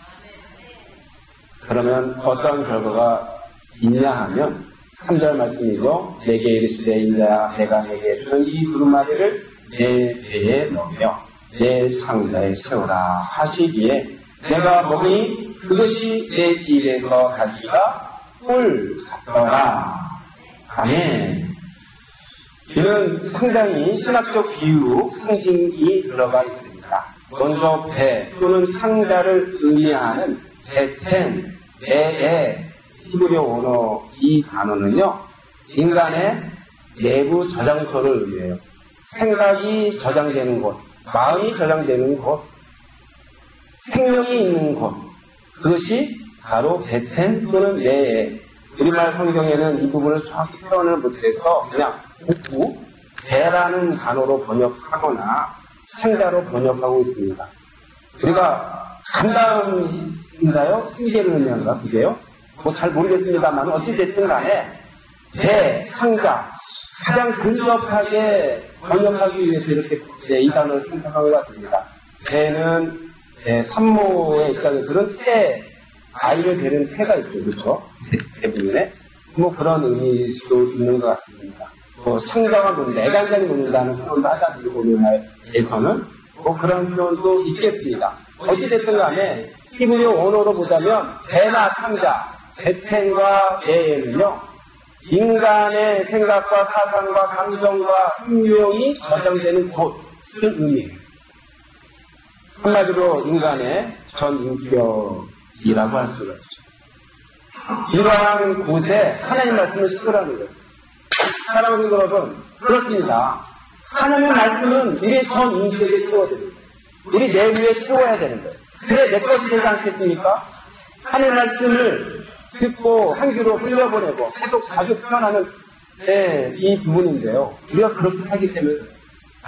그러면 어떤 결과가 있냐 하면 3절 말씀이죠. 내게 이르시되 인자야 내가 내게 주는 이 두루마리를 내 배에 넣으며 내 창자에 채우라 하시기에 내가 먹으니 그것이 내 입에서 가기가 꿀 같더라. 아멘. 이는 상당히 신학적 비유, 상징이 들어가 있습니다. 먼저 배 또는 창자를 의미하는 베텐, 내에 히브리어 언어 이 단어는요, 인간의 내부 저장소를 의미해요. 생각이 저장되는 곳, 마음이 저장되는 곳, 생명이 있는 곳, 그것이 바로 베텐 또는 내에. 우리말 성경에는 이 부분을 정확히 표현을 못해서 그냥 우구, 배라는 단어로 번역하거나 창자로 번역하고 있습니다. 우리가 감당인가요? 승계를 의미한가? 그게요? 뭐 잘 모르겠습니다만 어찌됐든 간에 배, 창자 가장 근접하게 번역하기 위해서 이렇게 이 단어를 선택한 것 같습니다. 배는 산모의 입장에서는 태, 아이를 베는 태가 있죠. 그렇죠? 대부분에 뭐 그런 의미일 수도 있는 것 같습니다. 창자가 놓는다, 애간장이 놓는다는 표현도 하지 않습니까? 우리말에서는 뭐 그런 표현도 있겠습니다. 어찌됐든 간에 히브리 원어로 보자면 배나 창자, 베텐과 베에는요, 인간의 생각과 사상과 감정과 생명이 저장되는 곳을 의미해요. 한마디로 인간의 전 인격이라고 할 수가 있죠. 이러한 곳에 하나님 말씀을 찍으라는 거예요. 사랑하는 여러분, 그렇습니다. 하나님의 말씀은 우리의 전 인격에 채워야 됩니다. 우리 내부에 채워야 되는 거예요. 그래 내 것이 되지 않겠습니까? 하나님의 말씀을 듣고 한 귀로 흘려보내고 계속 자주 표현하는 이 부분인데요. 우리가 그렇게 살기 때문에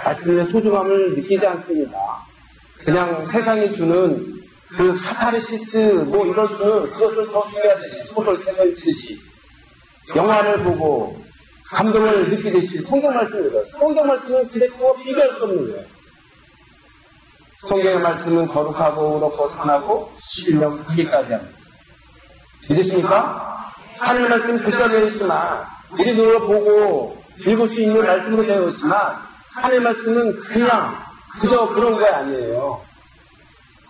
말씀의 소중함을 느끼지 않습니다. 그냥 세상이 주는 그 카타르시스 뭐 이걸 주는 그것을 더 중요하듯이 소설책을 읽듯이 영화를 보고 감동을 느끼듯이 성경 말씀입니다. 성경 말씀은 기대고 비교할 수 없는 거예요. 성경의 말씀은 거룩하고 의롭고 선하고 신령하기까지 합니다. 믿으십니까? 하나님의 말씀 글자 되어 있지만 우리 눈으로 보고 읽을 수 있는 말씀으로 되어 있지만 하나님의 말씀은 그냥 그저 그런 거 아니에요.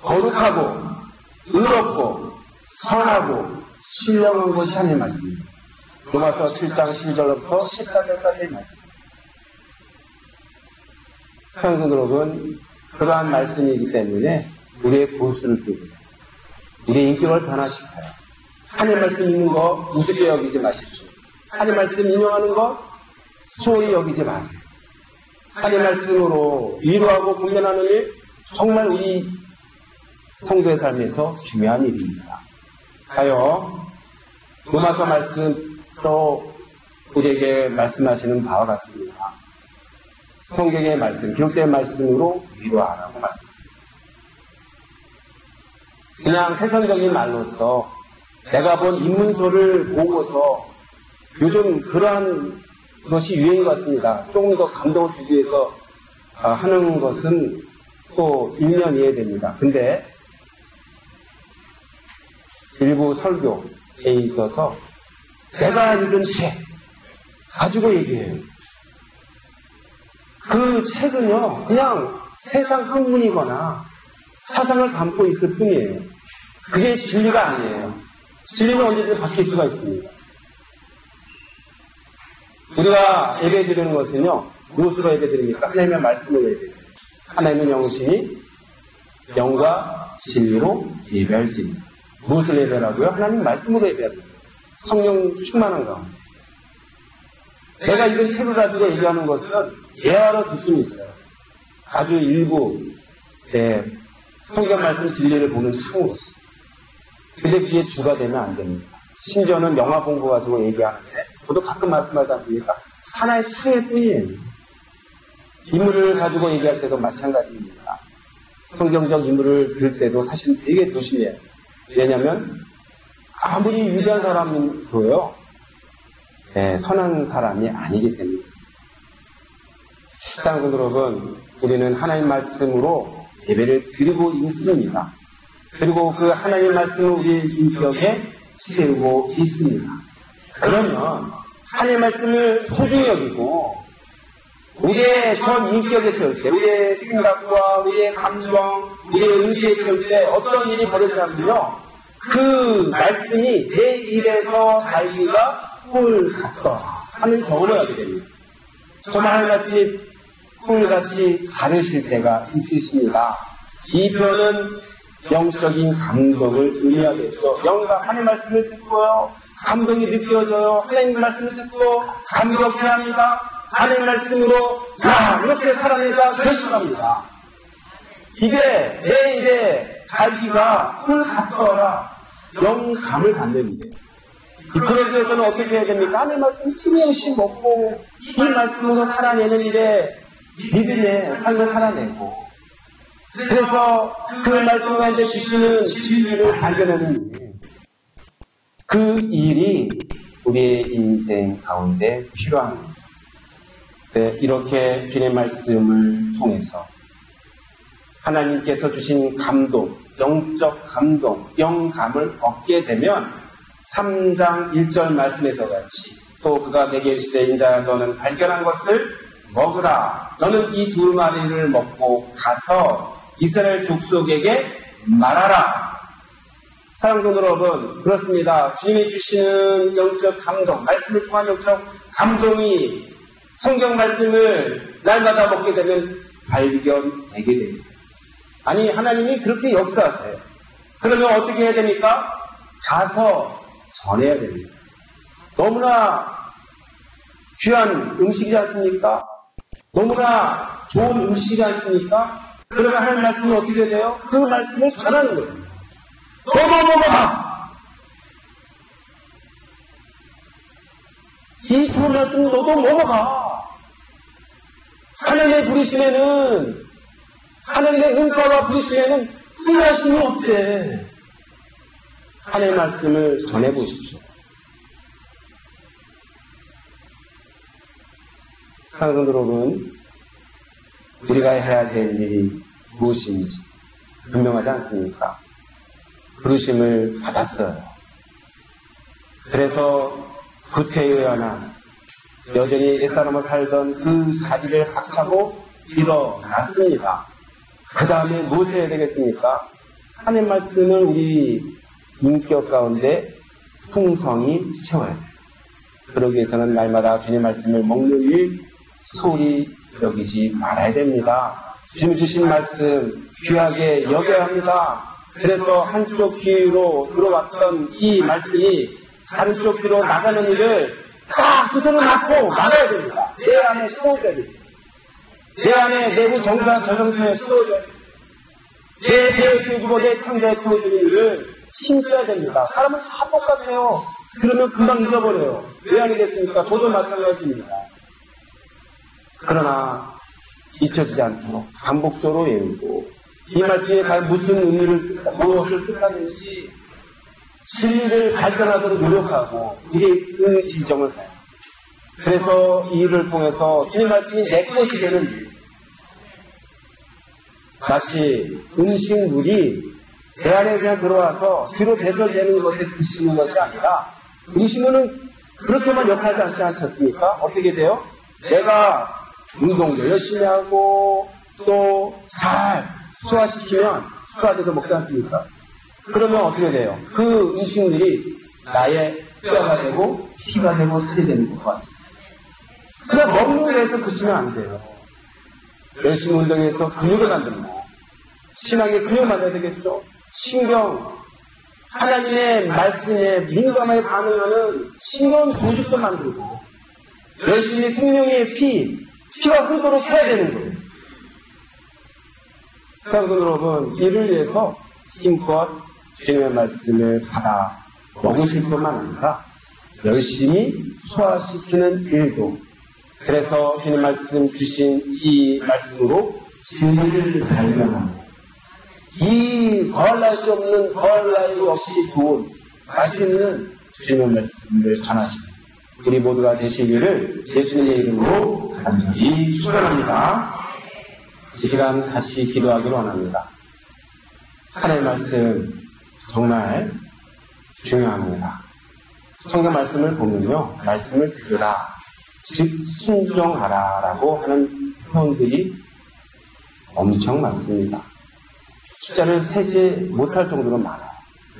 거룩하고 의롭고 선하고 신령한 것이 하나님의 말씀입니다. 로마서 7장 12절부터 14절까지의 말씀. 사랑하는 여러분, 그러한 말씀이기 때문에 우리의 보수를 주고요. 우리의 인격을 변화시켜요. 하나님 말씀 읽는 거 우습게 여기지 마십시오. 하나님 말씀 인용하는 거 소홀히 여기지 마세요. 하나님 말씀으로 위로하고 공변하는 일 정말 우리 성도의 삶에서 중요한 일입니다. 하여 로마서 말씀 또 우리에게 말씀하시는 바와 같습니다. 성경의 말씀, 기록된 말씀으로 위로하라고 말씀하셨습니다. 그냥 세상적인 말로서 내가 본 인문서를 보고서 요즘 그러한 것이 유행인 것 같습니다. 조금 더 감동을 주기 위해서 하는 것은 또 일면 이해됩니다. 근데 일부 설교에 있어서 내가 읽은 책 가지고 얘기해요. 그 책은요, 그냥 세상 학문이거나 사상을 담고 있을 뿐이에요. 그게 진리가 아니에요. 진리는 언제든 바뀔 수가 있습니다. 우리가 예배 드리는 것은요, 무엇으로 예배 드립니까? 하나님의 말씀을 예배 드려요. 하나님은 영신이 영과 진리로 예배할지니. 무엇을 예배하라고요? 하나님 말씀으로 예배합니다. 성령 충만한 가운데. 내가 이런 책을 가지고 얘기하는 것은 예화로 둘 수는 있어요. 아주 일부 성경 말씀 진리를 보는 창으로서. 근데 그게 주가 되면 안 됩니다. 심지어는 영화 본 거 가지고 얘기하는데 저도 가끔 말씀하지 않습니까? 하나의 창일 뿐이에요. 인물을 가지고 얘기할 때도 마찬가지입니다. 성경적 인물을 들 때도 사실 되게 조심해요. 왜냐하면 아무리 위대한 사람도요, 선한 사람이 아니기 때문이죠. 사랑하는 여러분, 우리는 하나님 말씀으로 예배를 드리고 있습니다. 그리고 그 하나님 말씀을 우리 인격에 채우고 있습니다. 그러면 하나님 말씀을 소중히 여기고 우리의 전 인격에 채울 때, 우리의 생각과 우리의 감정, 우리의 의지에 채울 때 어떤 일이 벌어지냐면요, 그 말씀이 내 입에서 달기가 꿀 같다 하는 경험을 하게 됩니다. 정말 하나님 말씀이 꿀같이 가르실 때가 있으십니다. 이 표현은 영적인 감동을 의미하겠죠. 영과 하나님 말씀을 듣고요, 감동이 느껴져요. 하나님 말씀을 듣고 감격해야 합니다. 하나님 말씀으로 이렇게 살아내자 결심합니다. 이게 내 입에 갈기가 꿀 같더라 영감을 갖는 일이에요. 그래서 에서는 어떻게 해야 됩니까? 하나님 말씀 끊임없이 먹고 이 말씀으로 살아내는 일에 믿음의 삶을 살아내고, 그래서 그 말씀 가운데 주시는 진리를 발견하는 일, 그 일이 우리의 인생 가운데 필요한 겁니다. 네, 이렇게 주님의 말씀을 통해서 하나님께서 주신 감동, 영적 감동, 영감을 얻게 되면 3장 1절 말씀에서 같이 또 그가 내게 이르시되 인자야 너는 발견한 것을 먹으라. 너는 이 두루마리를 먹고 가서 이스라엘 족속에게 말하라. 사랑하는 성도 여러분, 그렇습니다. 주님이 주시는 영적 감동, 말씀을 통한 영적 감동이 성경 말씀을 날마다 먹게 되면 발견되게 돼 있어요. 아니, 하나님이 그렇게 역사하세요. 그러면 어떻게 해야 됩니까? 가서 전해야 됩니다. 너무나 귀한 음식이지 않습니까? 너무나 좋은 음식이지 않습니까? 그러면 하나님 말씀이 어떻게 돼요? 그 말씀을 전하는 거예요. 먹어봐! 이 좋은 말씀 너도 먹어봐! 하나님의 부르심에는, 하나님의 은사와 부르심에는 후회하심이 없대. 하나님의 말씀을 전해보십시오. 사랑하는 성도 여러분, 우리가 해야 될 일이 무엇인지 분명하지 않습니까? 부르심을 받았어요. 그래서 구태의연한 여전히 옛사람으로 살던 그 자리를 박차고 일어났습니다. 그 다음에 무엇을 해야 되겠습니까? 하나님 말씀을 우리 인격 가운데 풍성히 채워야 돼요. 그러기 위해서는 날마다 주님 말씀을 먹는 일 소홀히 여기지 말아야 됩니다. 주님 주신 말씀 귀하게 여겨야 합니다. 그래서 한쪽 귀로 들어왔던 이 말씀이 다른 쪽 귀로 나가는 일을 딱 그 손을 놓고 막아야 됩니다. 내 안에 채워줘야 됩니다. 내 안에 내부 정상 저정신에 채워줘야 됩니다. 내 배에 채워주고 내 창자에 채워주는 일을 힘써야 됩니다. 사람은 다 똑같아요. 그러면 금방 잊어버려요. 왜 아니겠습니까? 저도 마찬가지입니다. 그러나 잊혀지지 않도록 반복적으로 외우고 이 말씀이 과연 무엇을 뜻하는지 진리를 발견하도록 노력하고 이게 그 지정을 사요. 그래서 이 일을 통해서 주님 말씀이 내 것이 되는 일. 마치 음식물이 내 안에 그냥 들어와서 뒤로 배설되는 것에 그치는 것이 아니라 음식물은 그렇게만 역할하지 않지 않습니까? 어떻게 돼요? 내가 운동도 열심히 하고 또 잘 소화시키면 소화제도 먹지 않습니까? 그러면 어떻게 돼요? 그 음식물이 나의 뼈가 되고 피가 되고 살이 되는 것 같습니다. 그냥 먹는 데에서 그치면 안 돼요. 열심히 운동해서 근육을 만들고 신앙의 근육을 만들어야 되겠죠. 신경, 하나님의 말씀에 민감하게 반응하는 신경 조직도 만들고 열심히 생명의 피가 흐르도록 해야 되는 거예요. 사랑하는 여러분, 이를 위해서 힘껏 주님의 말씀을 받아 먹으실 뿐만 아니라 열심히 소화시키는 일도, 그래서 주님 말씀 주신 이 말씀으로 진리를 발견하고 이 더할 날이 없는 더할 나위 없이 좋은 맛있는 주님의 말씀을 전하십니다. 우리 모두가 되시기를 예수님의 이름으로 간절히 축원합니다. 이 시간 같이 기도하기를 원합니다. 하나님의 말씀 정말 중요합니다. 성경 말씀을 보면요, 말씀을 들으라, 즉 순종하라 라고 하는 표현들이 엄청 많습니다. 숫자를 세지 못할 정도로 많아요.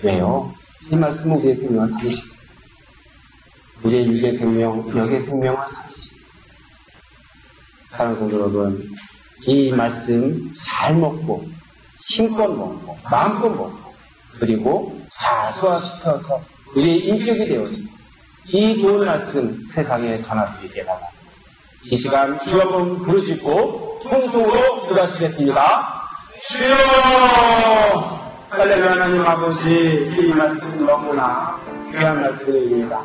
왜요? 이 말씀은 우리의 생명과 살리십니다. 우리의 육의 생명, 영의 생명과 살리십니다. 사랑하는 성도 여러분, 이 말씀 잘 먹고 힘껏 먹고 마음껏 먹고 그리고 잘 소화시켜서 우리의 인격이 되어지고 이 좋은 말씀 세상에 전할 수 있게 바랍니다. 이 시간 주 한번 부르짖고 통성으로 기도하시겠습니다. 주여! 할렐루야. 하나님 아버지, 주의 말씀 너무나 귀한 말씀입니다.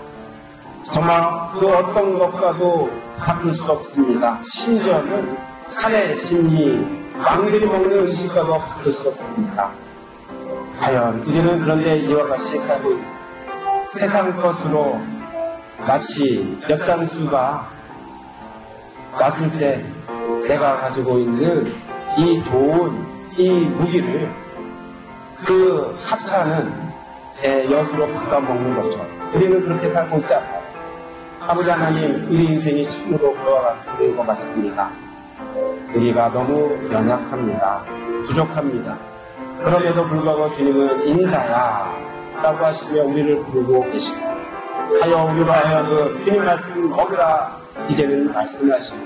정말 그 어떤 것과도 바꿀 수 없습니다. 심지어는 산의 진리, 왕들이 먹는 음식과도 바꿀 수 없습니다. 과연 우리는 그런데 이와 같이 살고 있고 세상 것으로 마치 엿장수가 왔을 때 내가 가지고 있는 이 좋은 이 무기를 그 합차는 엿으로 바꿔 먹는 것처럼 우리는 그렇게 살고 있지 않나요? 아버지 하나님, 우리 인생이 참으로 그와 같은 것 같습니다. 우리가 너무 연약합니다. 부족합니다. 그럼에도 불구하고 주님은 인자야 라고 하시며 우리를 부르고 계시고, 하여 우리로 하여금 주님 말씀 먹으라 이제는 말씀하시고,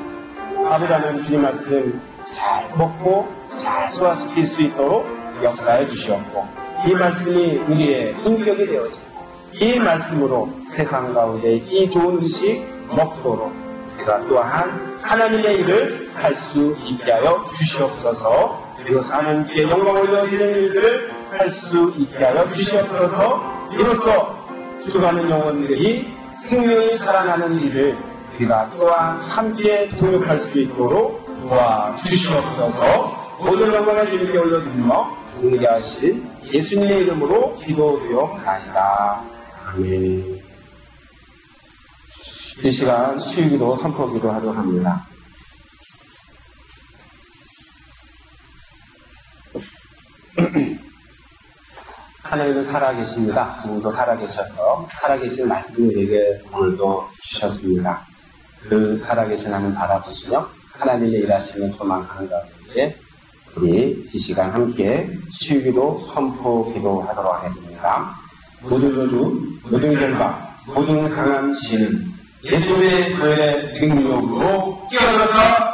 아버지 하나님 주님 말씀 잘 먹고 잘 소화시킬 수 있도록 역사해 주시옵고, 이 말씀이 우리의 인격이 되어지고, 이 말씀으로 세상 가운데 이 좋은 음식 먹도록 우리가 또한 하나님의 일을 할 수 있게 하여 주시옵소서. 그리고 하나님께 영광을 올려드리는 일들을 할 수 있게 하여 주시옵소서. 이로써 죽어가는 영혼들이 생명이 살아나는 일을 우리가 또한 함께 동역할 수 있도록 도와주시옵소서. 모든 영광을 주님께 올려드리며 존귀 하신 예수님의 이름으로 기도드리옵나이다. 아멘. 이 시간 치유기도 선포기도 하도록 합니다. 하나님은 살아계십니다. 지금도 살아계셔서 살아계신 말씀을 우리에게 오늘도 주셨습니다. 그 살아계신 하나님 바라보시며 하나님의 일하시는 소망하는 가운데 우리 이 시간 함께 치유기도 선포기도 하도록 하겠습니다. 모든 저주, 모든 결박, 모든 강한 지는 예수님의 보혈의 능력으로 깨어졌다.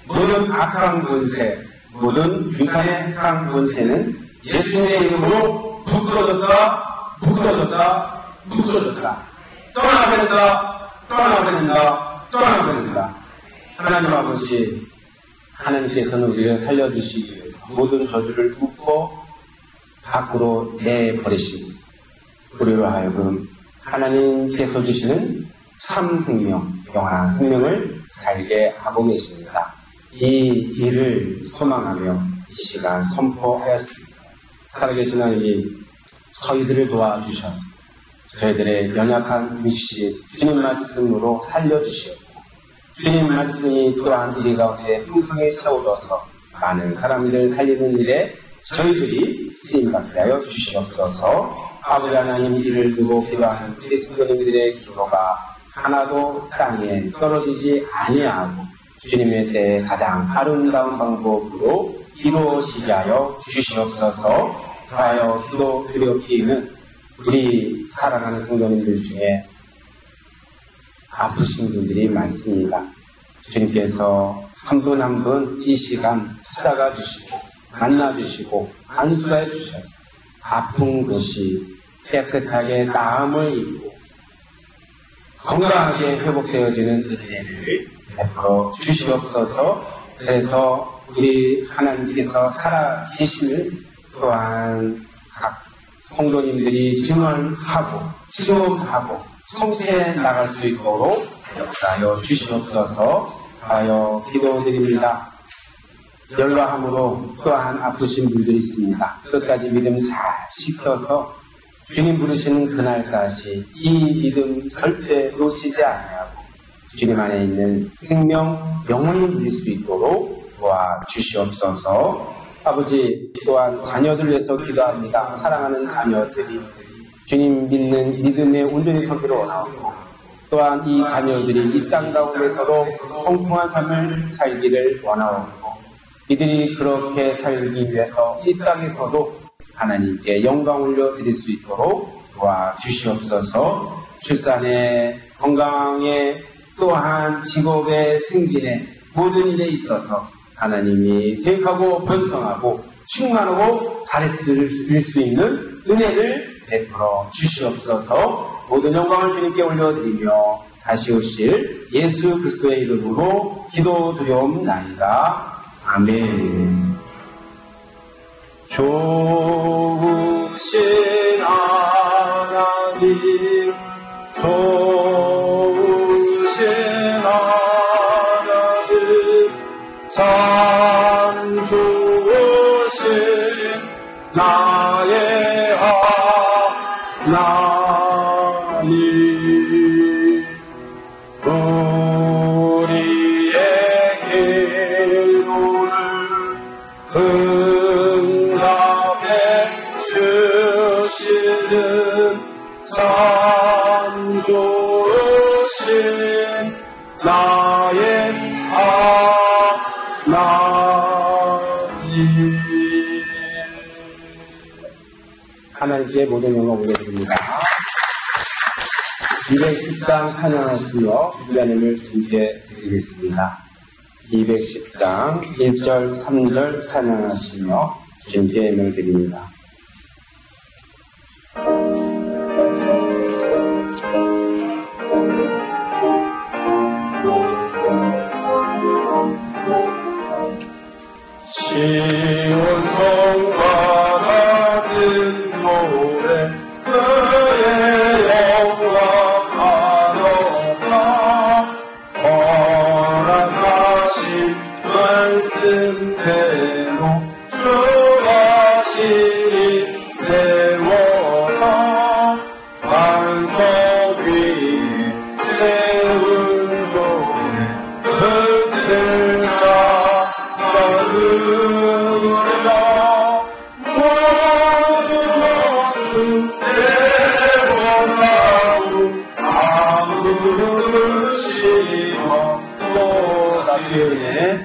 모든 악한 권세, 모든 유산의 악한 권세는 예수님의 이름으로 부끄러졌다. 떠나게 된다. 하나님 아버지, 하나님께서는 우리를 살려주시기 위해서 모든 저주를 묶고 밖으로 내버리시고, 우리로 하여금 하나님께서 주시는 참 생명, 영원한 생명을 살게 하고 계십니다. 이 일을 소망하며 이 시간 선포하였습니다. 살아계신 하나님이 저희들을 도와주셔서 저희들의 연약한 육신 주님 말씀으로 살려주시옵고, 주님 말씀이 또한 우리 가운데 풍성히 채워져서 많은 사람들을 살리는 일에 저희들이 쓰임받게 하여 주시옵소서. 아버지 하나님, 이를 두고 기도하는 우리 성도님들의 기도가 하나도 땅에 떨어지지 아니하고 주님의 때에 가장 아름다운 방법으로 이루어지게 하여 주시옵소서. 하여 기도드렸기는 우리 사랑하는 성도님들 중에 아프신 분들이 많습니다. 주님께서 한 분 한 분 이 시간 찾아가 주시고 만나 주시고 안수해 주셔서 아픈 것이 깨끗하게 나음을 입고 건강하게 회복되어지는 은혜를 베풀어 주시옵소서. 그래서 우리 하나님께서 살아계심을 또한 각 성도님들이 증언하고 성취해 나갈 수 있도록 역사하여 주시옵소서. 하여 기도드립니다. 연로함으로 또한 아프신 분들이 있습니다. 끝까지 믿음 잘 지켜서 주님 부르시는 그날까지 이 믿음 절대 놓치지 아니하고 주님 안에 있는 생명 영원히 누릴 수 있도록 도와주시옵소서. 아버지, 또한 자녀들 위해서 기도합니다. 사랑하는 자녀들이 주님 믿는 믿음의 온전히 서기를 원하고, 또한 이 자녀들이 이 땅 가운데서도 통통한 삶을 살기를 원하고, 이들이 그렇게 살기 위해서 이 땅에서도 하나님께 영광 올려드릴 수 있도록 도와주시옵소서. 출산에, 건강에, 또한 직업의 승진에 모든 일에 있어서 하나님이 생각하고 번성하고 충만하고 가르칠 수 있는 은혜를 베풀어 주시옵소서. 모든 영광을 주님께 올려드리며 다시 오실 예수 그리스도의 이름으로 기도드리옵나이다. 아멘. 좋으신 하나님, 좋으신 하나님, 참 좋으신 나의 하나님, 우리의 기도를 응답해 주시는 자 창조하신 나의 하나님. 하나님께 모든 영광 올려드립니다. 210장 찬양하시며 주님을 주께 드리겠습니다. 210장 1절 3절 찬양하시며 주님께 예물 드립니다. 시온성과 같은 노래 그의 영광 하노라 허락하신 말씀대로 주가 시리 세워라 반석 위에 세운 노래 흔들 자가 흐르라 모든 것은 대보사우 아무르시며 또다 주의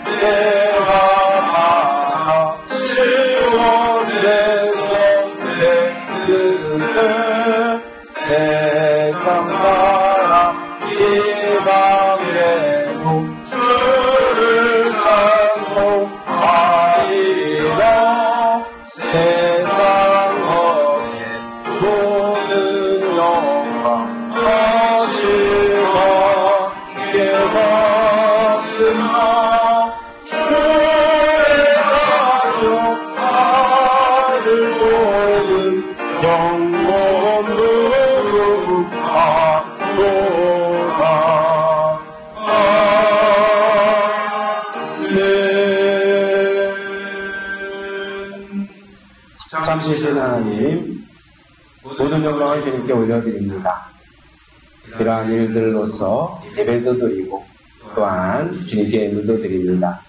은혜가 많아 지원해서 되는 세상 사람 이방에도 주를 찬송하리라 세상 어에 모든 영광 하시와 깨닫으나 주의 자녀 아들 모든 영원으로 하노라. 참으신 하나님, 모든 영광을 주님께 올려드립니다. 이러한 일들로서 예배도 드리고 또한 주님께 예물도 드립니다.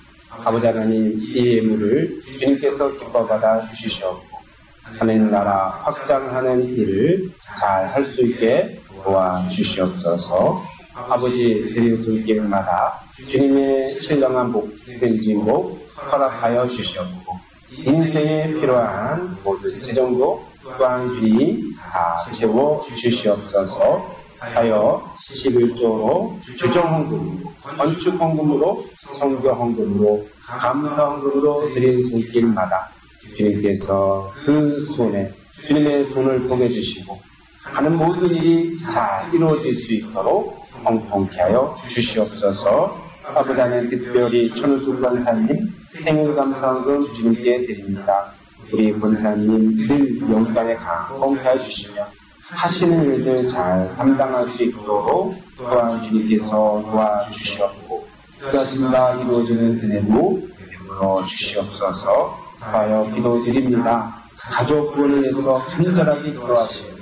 아버지 하나님, 이 예물을 주님께서 기뻐받아 주시옵고 하나님 나라 확장하는 일을 잘 할 수 있게 도와주시옵소서. 아버지 드린 손길마다 주님의 신령한 복된 복 허락하여 주시옵고 인생에 필요한 모든 재정도 또한 주님이 다 채워 주시옵소서. 하여 11조로 주정헌금, 건축헌금으로, 성교헌금으로, 감사헌금으로 드린 손길마다 주님께서 그 손에 주님의 손을 보게 주시고 하는 모든 일이 잘 이루어질 수 있도록 통통케 하여 주시옵소서. 아버지 하나님, 특별히 천우수 권사님 생일감사헌금 주님께 드립니다. 우리 권사님 늘 영광에 강건케 하여 주시며 하시는 일들 잘 감당할 수 있도록 또한 주님께서 도와주시옵고 그 하심과 이루어지는 은혜로 베풀어 주시옵소서. 하여 기도드립니다. 가족을 위해서 간절하게 기도하시니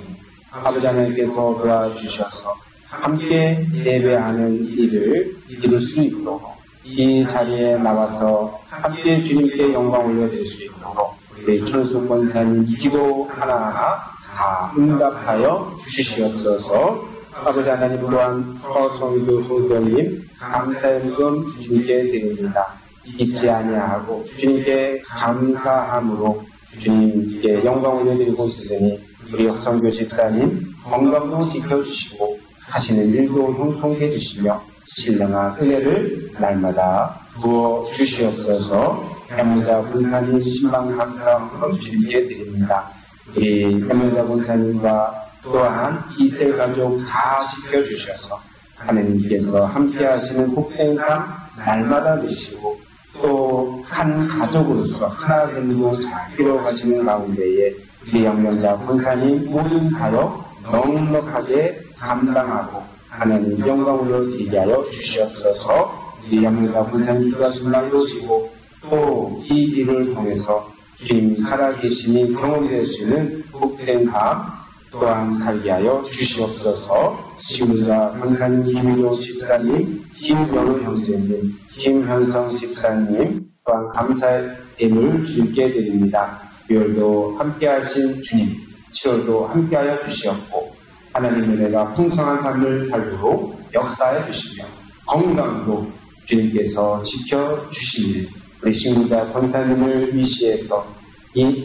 아버지 하나님께서 도와주셔서 함께 예배하는 일을 이룰 수 있도록 이 자리에 나와서 함께 주님께 영광 올려드릴 수 있도록 우리 천수 권사님 기도 하나하나 다 응답하여 주시옵소서. 아버지 하나님 또한 허성규 성도님 감사연금 주님께 드립니다. 잊지 아니하고 주님께 감사함으로 주님께 영광 올려드리고 있으니 우리 허성규 집사님 건강도 지켜주시고 하시는 일도 형통해 주시며 신령한 은혜를 날마다 부어 주시옵소서. 해문자 군사님 신방 감사헌금 주님께 드립니다. 우리 해문자 군사님과 또한 이세 가족 다 지켜주셔서 하나님께서 함께 하시는 복된 삶 날마다 누리시고 또 한 가족으로서 하나 되고 잘 이루어가시는 가운데에 우리 영명자 군사님 모든 사역 넉넉하게 감당하고 하나님 영광으로 드리게 하여 주시옵소서. 우리 영명자 군사님 기도하신 날 이루시고 또 이 일을 통해서 주님 살아계심이 경험되시는 복된 삶 또한 살게 하여 주시옵소서. 시문자 권사님, 김일호 집사님, 김연우 형제님, 김현성 집사님 또한 감사의 예물 주님께 드립니다. 멸도 함께하신 주님, 치료도 함께하여 주시었고 하나님의 은혜가 풍성한 삶을 살도록 역사해 주시며 건강도 주님께서 지켜주시니 우리 신구자 권사님을 위시해서 이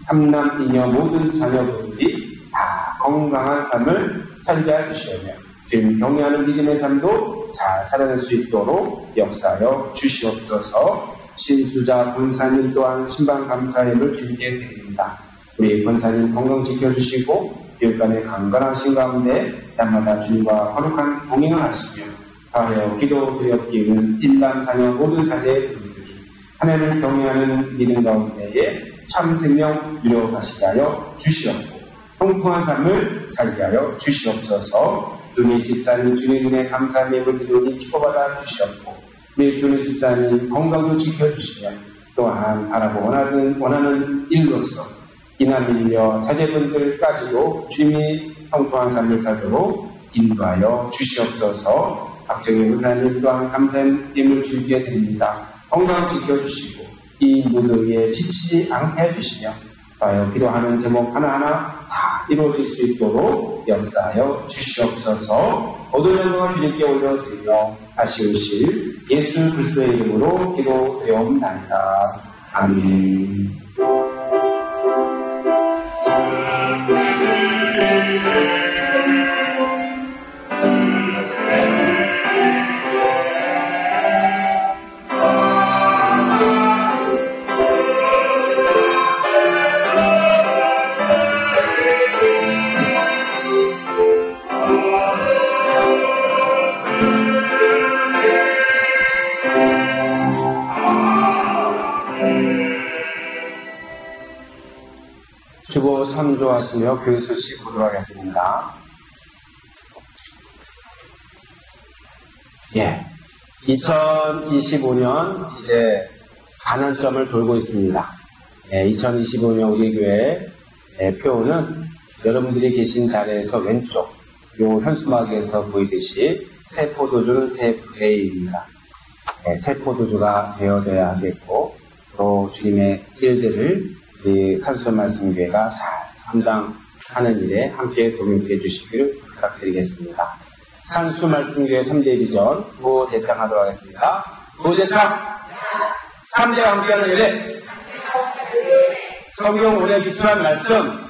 삼남 이녀 모든 자녀분들이 다 건강한 삶을 살게 해주시며 주님 경외하는 믿음의 삶도 잘 살아낼 수 있도록 역사하여 주시옵소서. 신수자 권사님 또한 신방 감사예를 주님께 드립니다. 우리 권사님 건강 지켜주시고 교육간의 강건하신 가운데 날마다 주님과 거룩한 동행을 하시며 더하여 기도 드렸기는 일반 사녀 모든 자제분들이 하나님을 경외하는 믿음 가운데에 참 생명 누려가시게 하여 주시옵고 통통한 삶을 살게 하여 주시옵소서. 주님 집사님 주님 은혜 감사한 예물 기도니 기뻐받아 주시옵고 우리 주님 집사님 건강도 지켜주시며 또한 바라고 원하는 일로서 이남 일녀 자제분들까지도 주님이 통통한 삶을 살도록 인도하여 주시옵소서. 박정희 의사님 또한 감사한 예물 주님께 드립니다. 건강 지켜주시고 이 무더위에 지치지 않게 해주시며 하여 기도하는 제목 하나하나 다 이루어질 수 있도록 역사하여 주시옵소서. 모든 영광을 주님께 올려드리며 다시 오실 예수 그리스도의 이름으로 기도드리옵나이다. 아멘. 주보 참조하시며 교회 소식 보도록 하겠습니다. 2025년 이제 반환점을 돌고 있습니다. 2025년 우리 교회 표는 여러분들이 계신 자리에서 왼쪽 요 현수막에서 보이듯이 새 포도주는 새 브레이입니다. 새 포도주가 되어져야 하겠고 또 주님의 일들을 이 산수말씀교회가 잘 감당하는 일에 함께 동역해 주시기를 부탁드리겠습니다. 산수말씀교회 3대 비전 구호대창하도록 하겠습니다. 구호대창 3대와 함께하는 일에 성경 오래 기초한 말씀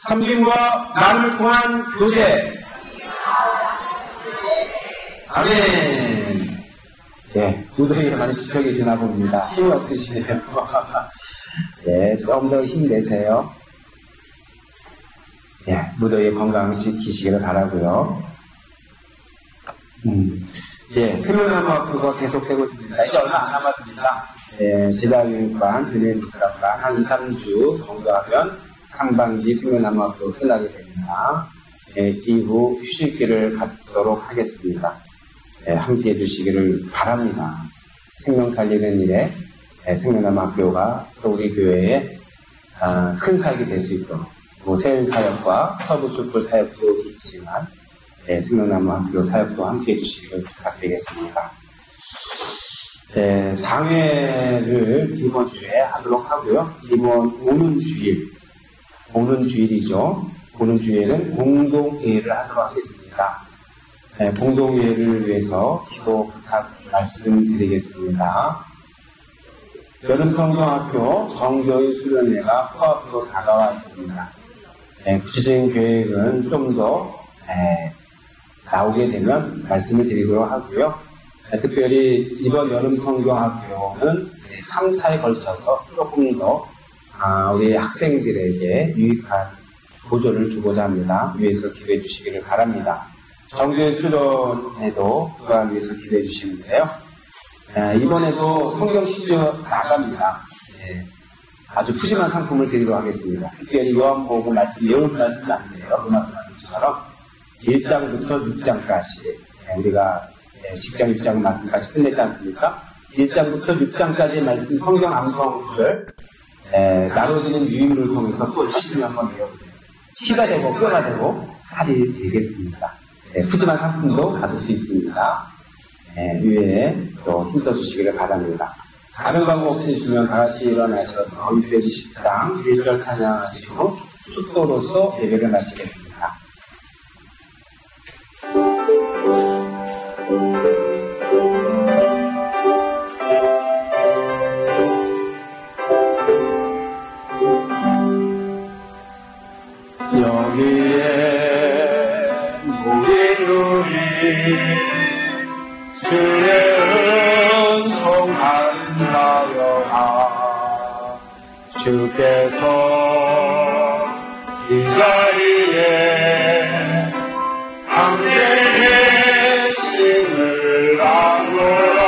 섬김과 나눔을 통한 교제. 아멘. 무더위에 많이 지쳐 계시나 봅니다. 힘이 없으시네요. 좀 더 힘내세요. 무더위에 건강 지키시기를 바라고요. 생명나무 그거 계속되고 있습니다. 이제 얼마 안 남았습니다. 제자교육반, 은혜 묵상반 한 2, 3주 정도 하면 상반기 생명나무 학교 끝나게 됩니다. 이후 휴식기를 갖도록 하겠습니다. 함께 해주시기를 바랍니다. 생명 살리는 일에 생명나무 학교가 또 우리 교회에 큰 사역이 될 수 있도록 세일 사역과 서부숲불 사역도 있지만 생명나무 학교 사역도 함께 해주시기를 부탁드리겠습니다. 당회를 이번 주에 하도록 하고요. 이번 오는 주일이죠. 오는 주일에는 공동회의를 하도록 하겠습니다. 공동회의를 위해서 기도 부탁 말씀드리겠습니다. 여름성경학교 정교의 수련회가 코앞으로 다가와 있습니다. 구체적인 계획은 좀 더 나오게 되면 말씀을 드리도록 하고요. 특별히 이번 여름성경학교는 3차에 걸쳐서 조금 더 우리 학생들에게 유익한 보조를 주고자 합니다. 위해서 기도해 주시기를 바랍니다. 정교의 수련회도 그러한 위해서 기도해 주시는데요. 이번에도 성경 퀴즈 나갑니다. 아주 푸짐한 상품을 드리도록 하겠습니다. 특별히 요한복음 말씀, 외울 말씀은 안 돼요. 로마서 말씀처럼 1장부터 6장까지 우리가 직장 6장 말씀까지 끝내지 않습니까? 1장부터 6장까지의 말씀 성경 암송 구절 나눠드리는 유인물을 통해서 또 열심히 한번 외워보세요. 피가 되고 뼈가 되고 살이 되겠습니다. 푸짐한 상품도 받을 수 있습니다. 위에 또 힘써주시기를 바랍니다. 다른 방법 없으시면 다 같이 일어나셔서 220장 1절 찬양하시고 축도로서 예배를 마치겠습니다. 여기에 모인 우리 주의 은총하는 자여라. 주께서 이 자리에 함께 계심을 아노라.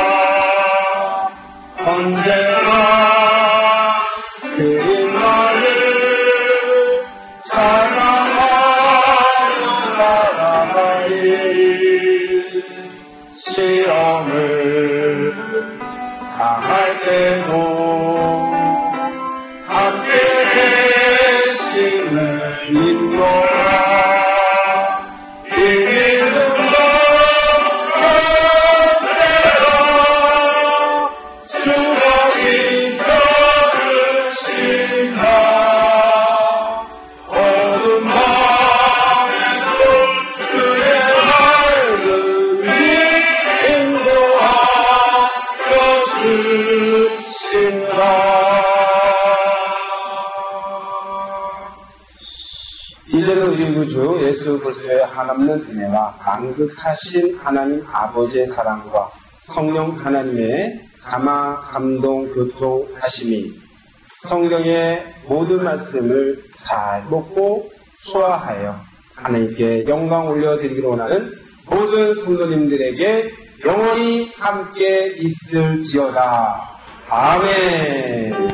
언제나 주님만을 찬양하며 나아가리. 시험을 당할 때도 함께 계심을 믿노라. 이 믿음으로 하세요. 주가 지켜주신다. 어둠 밤에도 주의 말씀이 인도하여 주신다. 이제는 우리 구주 예수 그리스도의 한없는 은혜와 만극하신 하나님 아버지의 사랑과 성령 하나님의 감화, 감동, 교통하심이 성경의 모든 말씀을 잘 먹고 소화하여 하나님께 영광 올려드리기로 원하는 모든 성도님들에게 영원히 함께 있을지어다. 아멘.